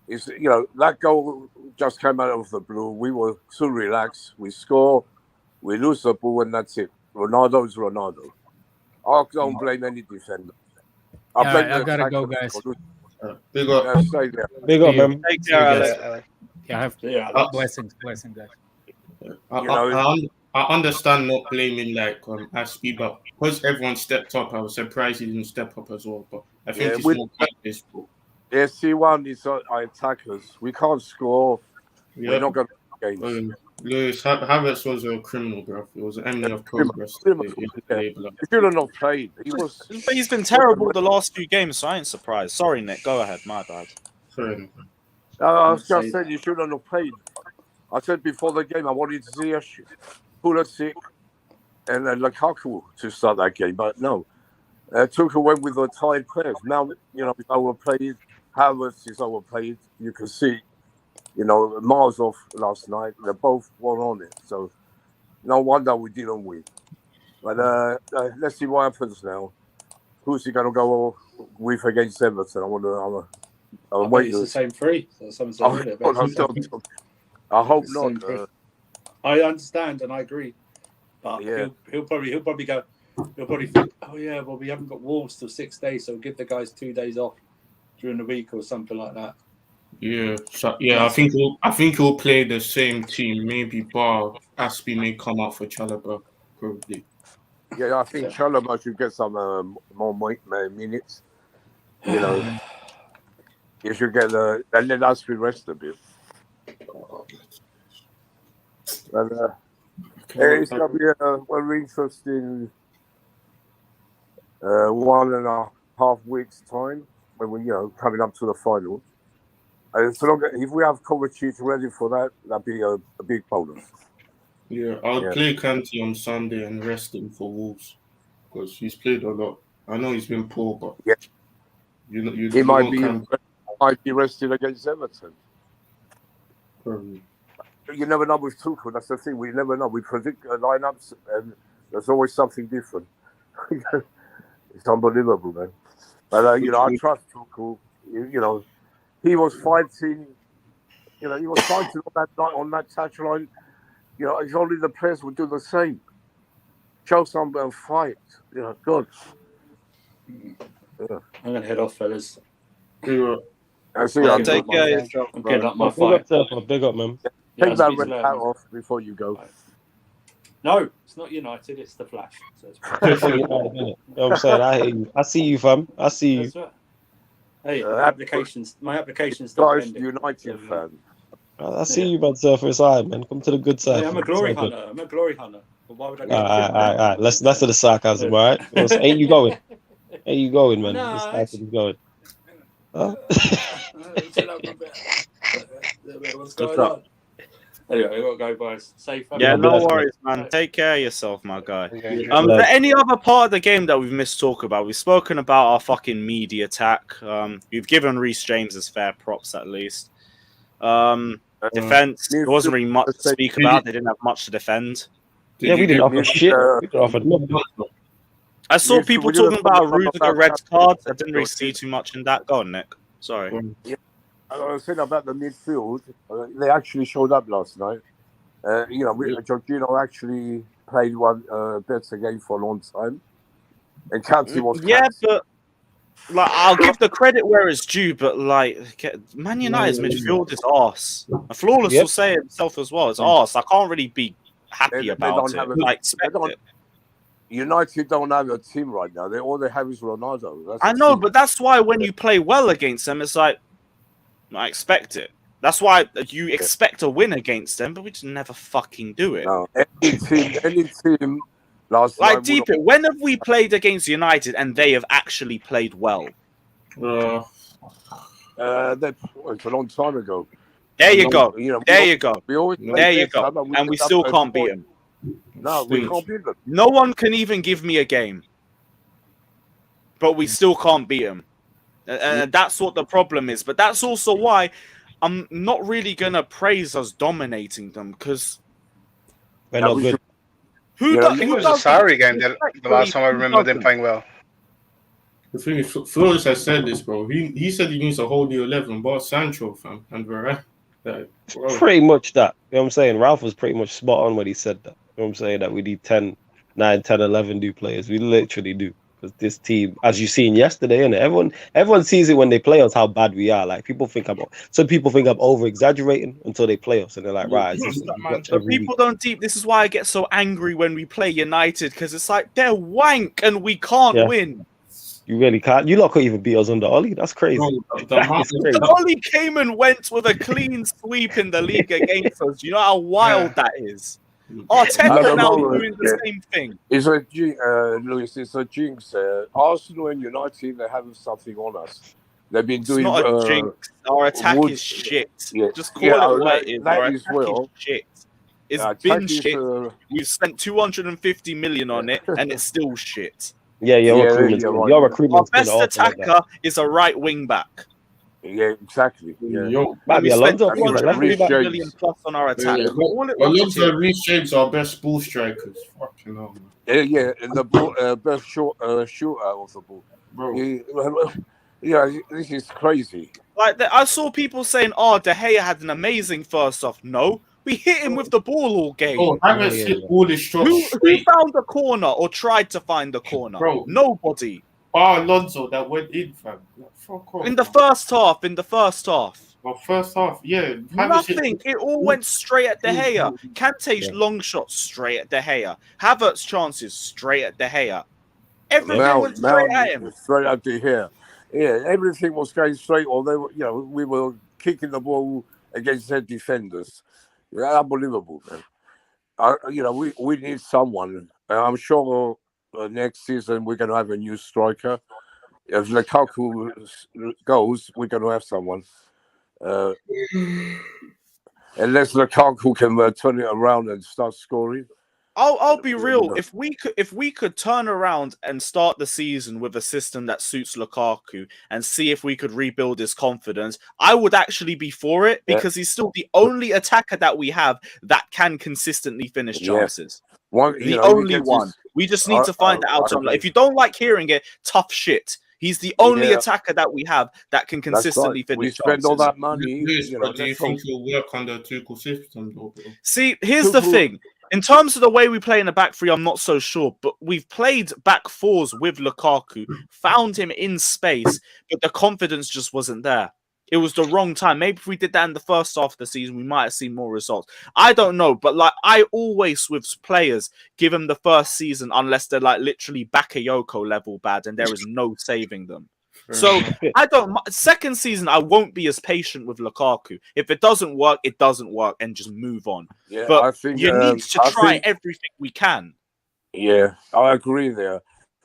it's, you know, that goal just came out of the blue. We were too relaxed. We score, we lose the ball, and that's it. Ronaldo's Ronaldo. I don't blame any defender. Yeah, blame I the gotta go, attacker guys. for losing. Big up. Yeah, stay there. Big up, See you. man. Take See you care, guys. Alex. Yeah, have Yeah. blessings, guys. I understand not blaming like Aspie, but because everyone stepped up, I was surprised he didn't step up as well. But I think Yeah, it's with- more practice. Yeah, C1 is our attackers. We can't score. Yeah. We're not going to games. Lewis Havertz was a criminal, bro. It was an enemy of progress. Criminal. He should have not played. He was. But he's been terrible the last few games, so I ain't surprised. Sorry, Nick. Go ahead. My bad. I was just saying you should have not played. I said before the game I wanted Ziyech, Pulisic, and Lukaku to start that game, but no. Tuchel went with the tired players. Now, you know, it's overplayed. Havertz is overplayed. You can see, you know, miles off last night. They both were on it. So, no wonder we didn't win. But let's see what happens now. Who's he going to go with against Everton? I'm waiting. It's the same three. So someone said earlier, but I hope it's the same not. three. I understand and I agree, but Yeah. he'll probably go. He'll probably think, oh yeah, well we haven't got Wolves till 6 days, so give the guys 2 days off during the week or something like that. Yeah, so, yeah. I think he'll play the same team. Maybe Bar Aspie may come out for Chalobah, probably. Yeah, I think Chalobah should get some more minutes. You know, you should get and let us rest a bit. And, it's going to be a very interesting 1.5 weeks time when we, coming up to the final. And so long, if we have Kovacic ready for that, that'd be a big bonus. Yeah, I'll play Kante on Sunday and rest him for Wolves because he's played a lot. I know he's been poor, but He might be rested against Everton. Probably. You never know with Tuchel. That's the thing. We never know. We predict lineups, and there's always something different. It's unbelievable, man. But I trust Tuchel. He was fighting. He was fighting on that touchline. If only the players would do the same. Show some fight. God. I'm gonna head off, fellas. I see. I'm take care. I'm getting up my Big fight. up, big up, man. Take that red hat off before you go. No, it's not United. It's the Flash. So it's You know what I'm saying? I hear you. I see you, fam. I see you. That's right. Hey, my application's still Guys, pending. United fan. I see you, man. Surfer side, man. Come to the good side. Hey, I'm a glory hunter. But why would I go? All right. Let's to the sarcasm, all right? Ain't you going? Ain't you going, man? No, This sarcasm is going. Huh? What's going on? Anyway, I gotta go, guys. Safe. Yeah, no worries, man. Take care of yourself, my guy. For any other part of the game that we've missed talk about, we've spoken about our fucking media attack. We've given Reece James his fair props at least. Defense, there wasn't really much to speak about. They didn't have much to defend. Yeah, we didn't offer shit. We didn't offer nothing. I saw people talking about Rudiger red cards. I didn't really see too much in that. Go on, Nick. Sorry. Yeah. I was saying about the midfield. They actually showed up last night. Jorginho actually played one better game for a long time. And Kante was but I'll give the credit where it's due, but Man United's midfield is arse. Flawless will say it himself as well. It's arse. I can't really be happy about it. I expect it. United don't have a team right now. All they have is Ronaldo. I know, but that's why when you play well against them, it's like I expect it. That's why you expect a win against them, but we just never fucking do it. No, any team last night. Deep it. When have we played against United and they have actually played well? It's a long time ago. There you go. There you go. And we still can't beat them. No, we can't beat them. No one can even give me a game, but we still can't beat them. And that's what the problem is. But that's also why I'm not really going to praise us dominating them, because we're not good. I think it was a Sarri game the last time I remember them playing well. The thing is, Flores has said this, bro. He said he needs a whole new 11, but Sancho, fam, and Varane. Pretty much that. You know what I'm saying? Ralph was pretty much spot on when he said that. You know what I'm saying? That we need 9, 10, 11 new players. We literally do. Because this team, as you seen yesterday, and everyone sees it when they play us how bad we are. Like some people think I'm over exaggerating until they play us, and they're like, right. But people don't deep. This is why I get so angry when we play United, because it's like they're wank and we can't win. You really can't. You lot couldn't even beat us under Ollie. That's crazy. Ollie came and went with a clean sweep in the league against us. You know how wild that is. Arteta now doing the same thing. It's a Lewis. It's a jinx. Arsenal and United, they have something on us. They've been doing. It's not a jinx. Our attack is shit. Yeah. Just call it what it is. That Our is attack is shit. It's been shit. We've spent 250 million on it, and it's still shit. Yeah, your recruitment's Our best attacker is a right wing back. Yeah, exactly. Yeah. Might be Alonso. 250 million plus on our attack. Alonso and Reece James are best ball strikers. Fucking hell, man. Yeah, and the ball, best shooter of the ball. Bro. Yeah, this is crazy. I saw people saying, De Gea had an amazing first off. No. We hit him with the ball all game. Oh, I haven't hit all this shot. Who found the corner or tried to find the corner? Bro. Nobody. Alonso that went in, fam. In the first half. Well, first half, yeah. Nothing. It all went straight at De Gea. Kante's long shots straight at De Gea. Havertz chances straight at De Gea. Everything went straight at him. Straight up to here. Yeah, everything was going straight. Although we were kicking the ball against their defenders. Yeah, unbelievable, man. We need someone. I'm sure next season we're going to have a new striker. If Lukaku goes, we're going to have someone. Unless Lukaku can turn it around and start scoring. I'll be real. If we could turn around and start the season with a system that suits Lukaku and see if we could rebuild his confidence, I would actually be for it because he's still the only attacker that we have that can consistently finish chances. The only one. We just need to find that out. If you don't like hearing it, tough shit. He's the only attacker that we have that can consistently finish chances. We spend all that money. But do you think he'll work under Tuchel's system, though? See, here's the thing. In terms of the way we play in the back three, I'm not so sure. But we've played back fours with Lukaku, found him in space, but the confidence just wasn't there. It was the wrong time. Maybe if we did that in the first half of the season, we might have seen more results. I don't know. But I always, with players, give them the first season unless they're literally Bakayoko level bad and there is no saving them. So I don't. Second season, I won't be as patient with Lukaku. If it doesn't work, it doesn't work, and just move on. Yeah, but I think, you need to try everything we can. Yeah, I agree there.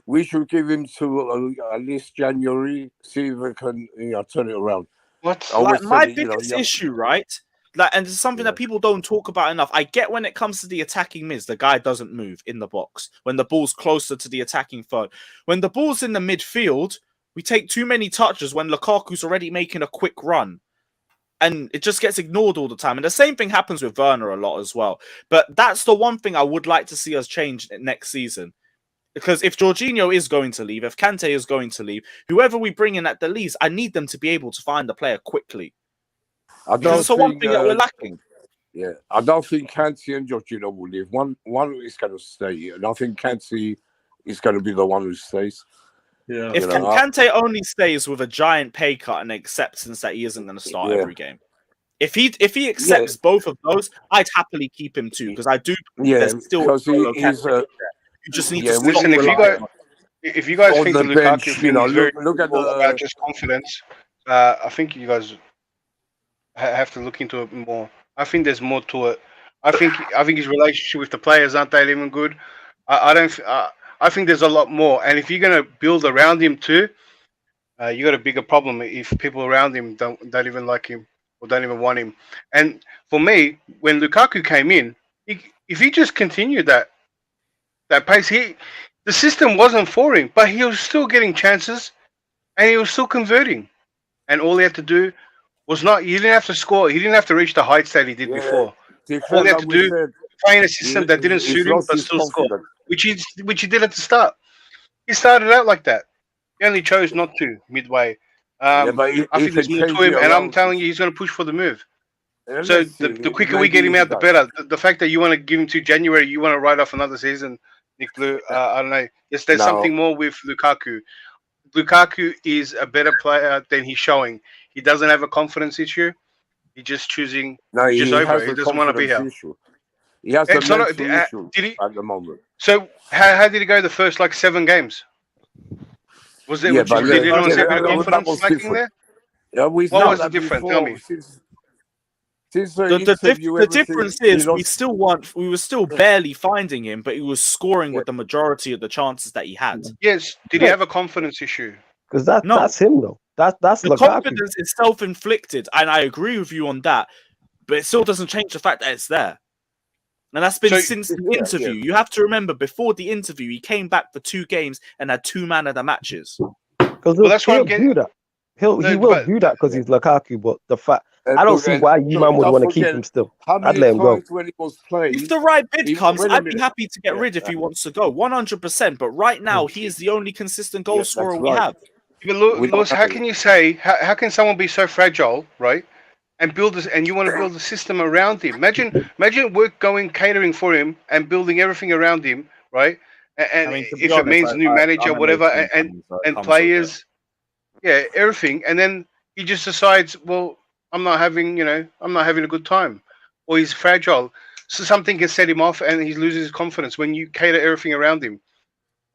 We should give him to at least January, see if we can turn it around. What? My biggest issue, right? And it's something that people don't talk about enough. I get when it comes to the attacking mids, the guy doesn't move in the box when the ball's closer to the attacking third. When the ball's in the midfield, we take too many touches when Lukaku's already making a quick run. And it just gets ignored all the time. And the same thing happens with Werner a lot as well. But that's the one thing I would like to see us change next season. Because if Jorginho is going to leave, if Kante is going to leave, whoever we bring in at the least, I need them to be able to find the player quickly. Because it's the one thing that we're lacking. Yeah, I don't think Kante and Jorginho will leave. One is going to stay. And I think Kante is going to be the one who stays. Yeah. If Kante only stays with a giant pay cut and acceptance that he isn't going to start every game, if he accepts both of those, I'd happily keep him too because I do. There's still you just need to listen. If you guys think that Lukaku is very look at about just confidence, I think you guys have to look into it more. I think there's more to it. I think his relationship with the players aren't that even good. I think there's a lot more, and if you're going to build around him too, you got a bigger problem if people around him don't even like him or don't even want him. And for me, when Lukaku came in, if he just continued that pace, the system wasn't for him, but he was still getting chances, and he was still converting. And all he had to do was he didn't have to score. He didn't have to reach the heights that he did before. All he had to do play in a system that didn't suit him, but still score. Which he did at the start. He started out like that. He only chose not to midway. I think there's more to him, and I'm telling you, he's going to push for the move. So the quicker we get him out, the better. The fact that you want to give him to January, you want to write off another season, Nick Blue, I don't know. Yes, there's something more with Lukaku. Lukaku is a better player than he's showing. He doesn't have a confidence issue. He's just choosing. No, he doesn't want to be here. He has a mental issue at the moment. So how did he go the first 7 games? Was there did anyone see a bit of confidence lacking there? Yeah, what was the difference? Tell me. The difference is we were still barely finding him, but he was scoring with the majority of the chances that he had. Yes. Did he have a confidence issue? Because that's him though. That's the Lukaku. confidence is self-inflicted, and I agree with you on that. But it still doesn't change the fact that it's there. And that's been since the interview. You have to remember, before the interview, he came back for 2 games and had 2 man of the matches. Because that's why he will do that because he's Lukaku. But the fact I don't see why you man would want to keep him still. I'd let him go. If the right bid comes, I'd be happy to get rid if he wants to go, 100%. But right now, he is the only consistent goal scorer we have. But Lewis, how can you say how can someone be so fragile, right? And build this, and you want to build a system around him. Imagine work going catering for him and building everything around him, right? And if it means new manager, whatever, and players, everything, and then he just decides, well, I'm not having a good time, or he's fragile. So something can set him off, and he loses his confidence when you cater everything around him.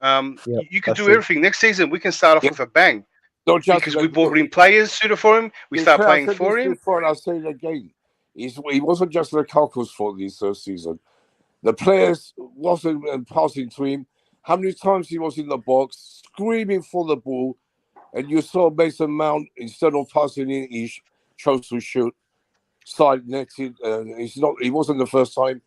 Yeah, You can that's do true. everything. Next season, we can start off with a bang Not just because we brought in players suited for him. We start I playing said for this him. before, and I'll say it again. It wasn't just Lukaku's fault this season. The players wasn't passing to him. How many times he was in the box screaming for the ball, and you saw Mason Mount, instead of passing in, he chose to shoot side netted. It wasn't the first time.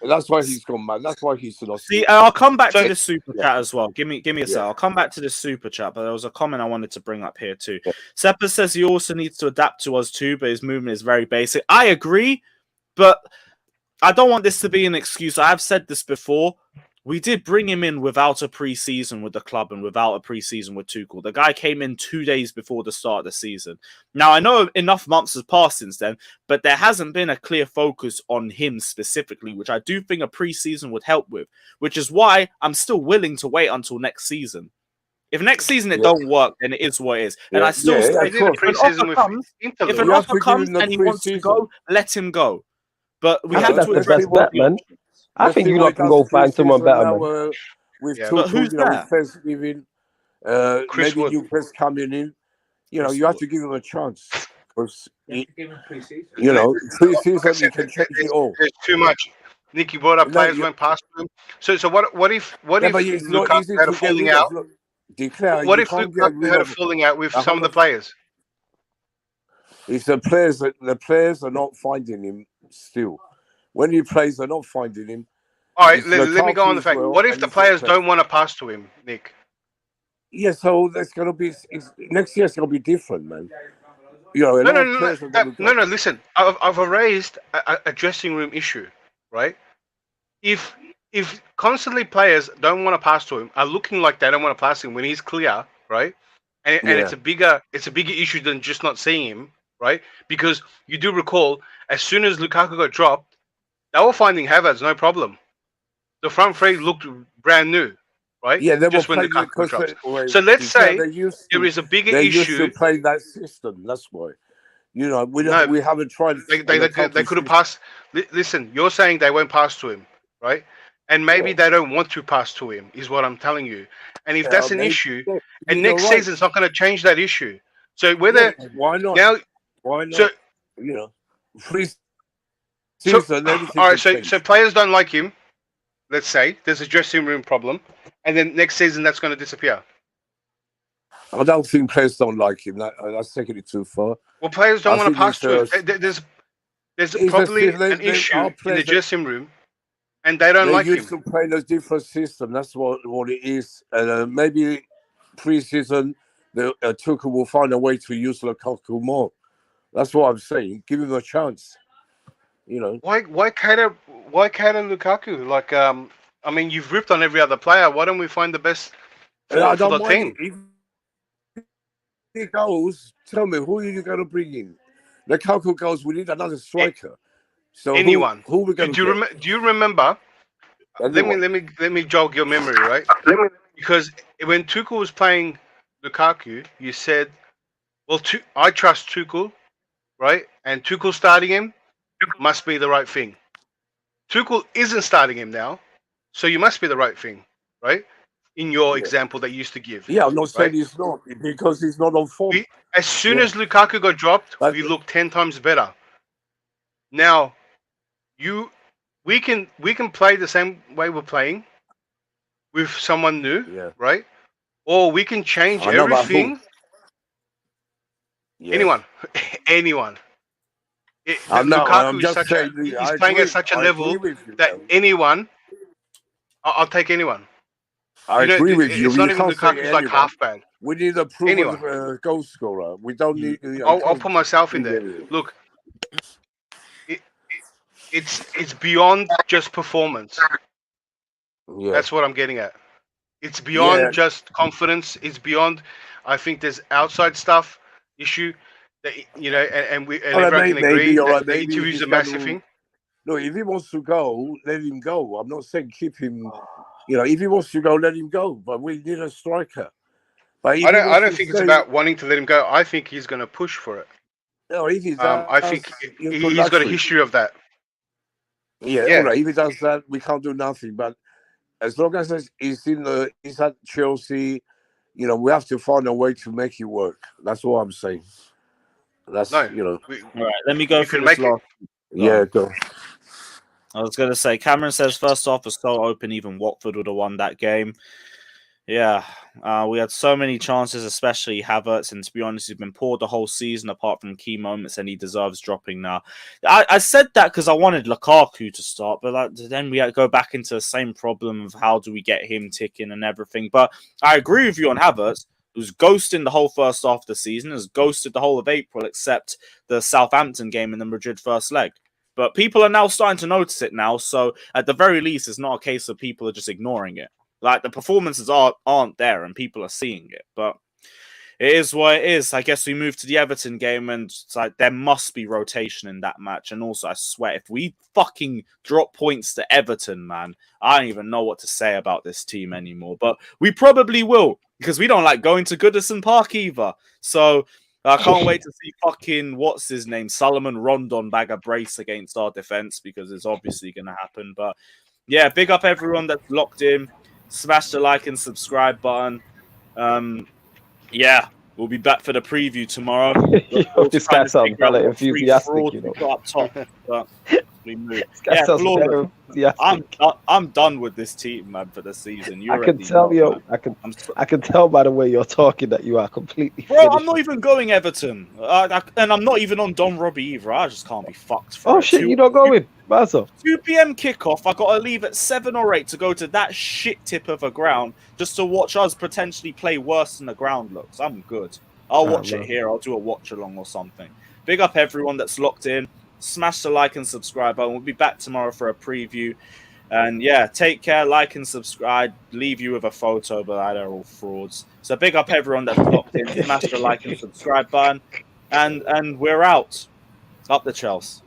And that's why he's gone mad. That's why he's lost. See, I'll come back So- to this super chat as well. Give me a sec. I'll come back to this super chat, but there was a comment I wanted to bring up here too. Seppa says he also needs to adapt to us too, but his movement is very basic. I agree, but I don't want this to be an excuse. I have said this before. We did bring him in without a preseason with the club and without a preseason with Tuchel. The guy came in 2 days before the start of the season. Now, I know enough months has passed since then, but there hasn't been a clear focus on him specifically, which I do think a preseason would help with, which is why I'm still willing to wait until next season. If next season it don't work, then it is what it is. And I still say, if an offer comes and he wants to go, let him go. But we I have think that's to the address best bet, man. I think you lot can go find someone better, man. With Yeah. Tuchel, But who's with that? Thanksgiving, Chris maybe Wood. new players coming in. Chris You have Wood. to give him a chance. Because, Give him pre-season. pre-season, you can change it all. There's too much. Nicky brought up No, players went past him. So what if But it's not Lukaku easy had a to get falling rid out? of. Declare, What you if can't get Lukaku rid had a of falling out with some of the players? If the players are not finding him still. When he plays, they're not finding him. All right, It's let me go on the Lukaku fact. as well, What if and the he's players not playing. don't want to pass to him, Nick? Yeah, so there's gonna be next year's gonna be different, man. A lot of players are gonna go. No. Listen, I've raised a dressing room issue, right? If constantly players don't want to pass to him, are looking like they don't want to pass him when he's clear, right? And it's a bigger issue than just not seeing him, right? Because you do recall, as soon as Lukaku got dropped, they were finding Havertz no problem. The front three looked brand new, right? Yeah, they Just were when playing Lukaku got because dropped. So let's say there is a bigger they're used issue. to playing that system. That's why. No, we haven't tried. They could have passed. Listen, you're saying they won't pass to him, right? And maybe they don't want to pass to him, is what I'm telling you. And if that's an issue, and next season's not going to change that issue. So whether why not? now, Why not? So free so season, everything all right. can change. So players don't like him. Let's say there's a dressing room problem, and then next season that's going to disappear. I don't think players don't like him. That's taking it too far. Well, players don't want to pass to him. There's probably an issue in the dressing room, and they don't like him. They used to play in a different system. That's what it is. And maybe pre-season, Tuchel will find a way to use Lukaku more. That's what I'm saying. Give him a chance. Why cater Lukaku? Like I mean, you've ripped on every other player. Why don't we find the best for the team? If he goes, tell me who are you going to bring in? Lukaku goes, we need another striker. So anyone? Who we going to get? Do you remember? Anyone. Let me jog your memory, right? Because when Tuchel was playing Lukaku, you said, "Well, I trust Tuchel, right? And Tuchel starting him must be the right thing." Tuchel isn't starting him now, so you must be the right thing, right? In your example that you used to give. Yeah, I'm not saying he's not, because he's not on form. As soon as Lukaku got dropped, we looked 10 times better. Now, we can play the same way we're playing with someone new, right? Or we can change everything. Anyone. Lukaku is such he's playing at such a level that anyone, I'll take anyone. I agree with you. It's not even Lukaku's like half bad. We need a proven goal scorer. We don't need. I'll put myself in there. Look, it's beyond just performance. Yeah. That's what I'm getting at. It's beyond just confidence. It's beyond. I think there's outside stuff issue that and everyone can agree that the interview's a massive thing. No, if he wants to go, let him go. I'm not saying keep him. If he wants to go, let him go. But we need a striker. But I don't think it's about wanting to let him go. I think he's going to push for it. Or if he does, I think he's got a history of that. Yeah, all right. If he does that, we can't do nothing. But as long as he's at Chelsea, we have to find a way to make it work. That's all I'm saying. That's All right, let me go through this last. Yeah, go. I was going to say, Cameron says first half was so open, even Watford would have won that game. Yeah, we had so many chances, especially Havertz, and to be honest, he's been poor the whole season apart from key moments, and he deserves dropping now. I said that because I wanted Lukaku to start, but then we had to go back into the same problem of how do we get him ticking and everything. But I agree with you on Havertz. It was ghosting the whole first half of the season, it was ghosted the whole of April, except the Southampton game in the Madrid first leg. But people are now starting to notice it now, so at the very least, it's not a case of people are just ignoring it. Like, the performances aren't there, and people are seeing it. But it is what it is. I guess we move to the Everton game, and it's like there must be rotation in that match. And also, I swear, if we fucking drop points to Everton, man, I don't even know what to say about this team anymore. But we probably will, because we don't like going to Goodison Park either. So I can't wait to see fucking, what's his name, Solomon Rondon bag a brace against our defense, because it's obviously going to happen. But yeah, big up everyone that's locked in. Smash the like and subscribe button. Yeah, we'll be back for the preview tomorrow. This guy sounds hella enthusiastic, We got up top, but we moved. This guy sounds very enthusiastic. I'm done with this team, man, for the season. I can tell I can tell by the way you're talking that you are completely. Bro, I'm not even going Everton, and I'm not even on Don Robbie either. I just can't be fucked. Oh shit, you're not going, Basso. 2 p.m. kickoff. I got to leave at 7 or 8 to go to that shit tip of a ground just to watch us potentially play worse than the ground looks. I'm good. I'll watch it here. I'll do a watch along or something. Big up everyone that's locked in. Smash the like and subscribe button. We'll be back tomorrow for a preview. And yeah, take care, like and subscribe. Leave you with a photo, but they're all frauds. So big up everyone that's locked in. Smash the like and subscribe button. And we're out. Up the Chelsea.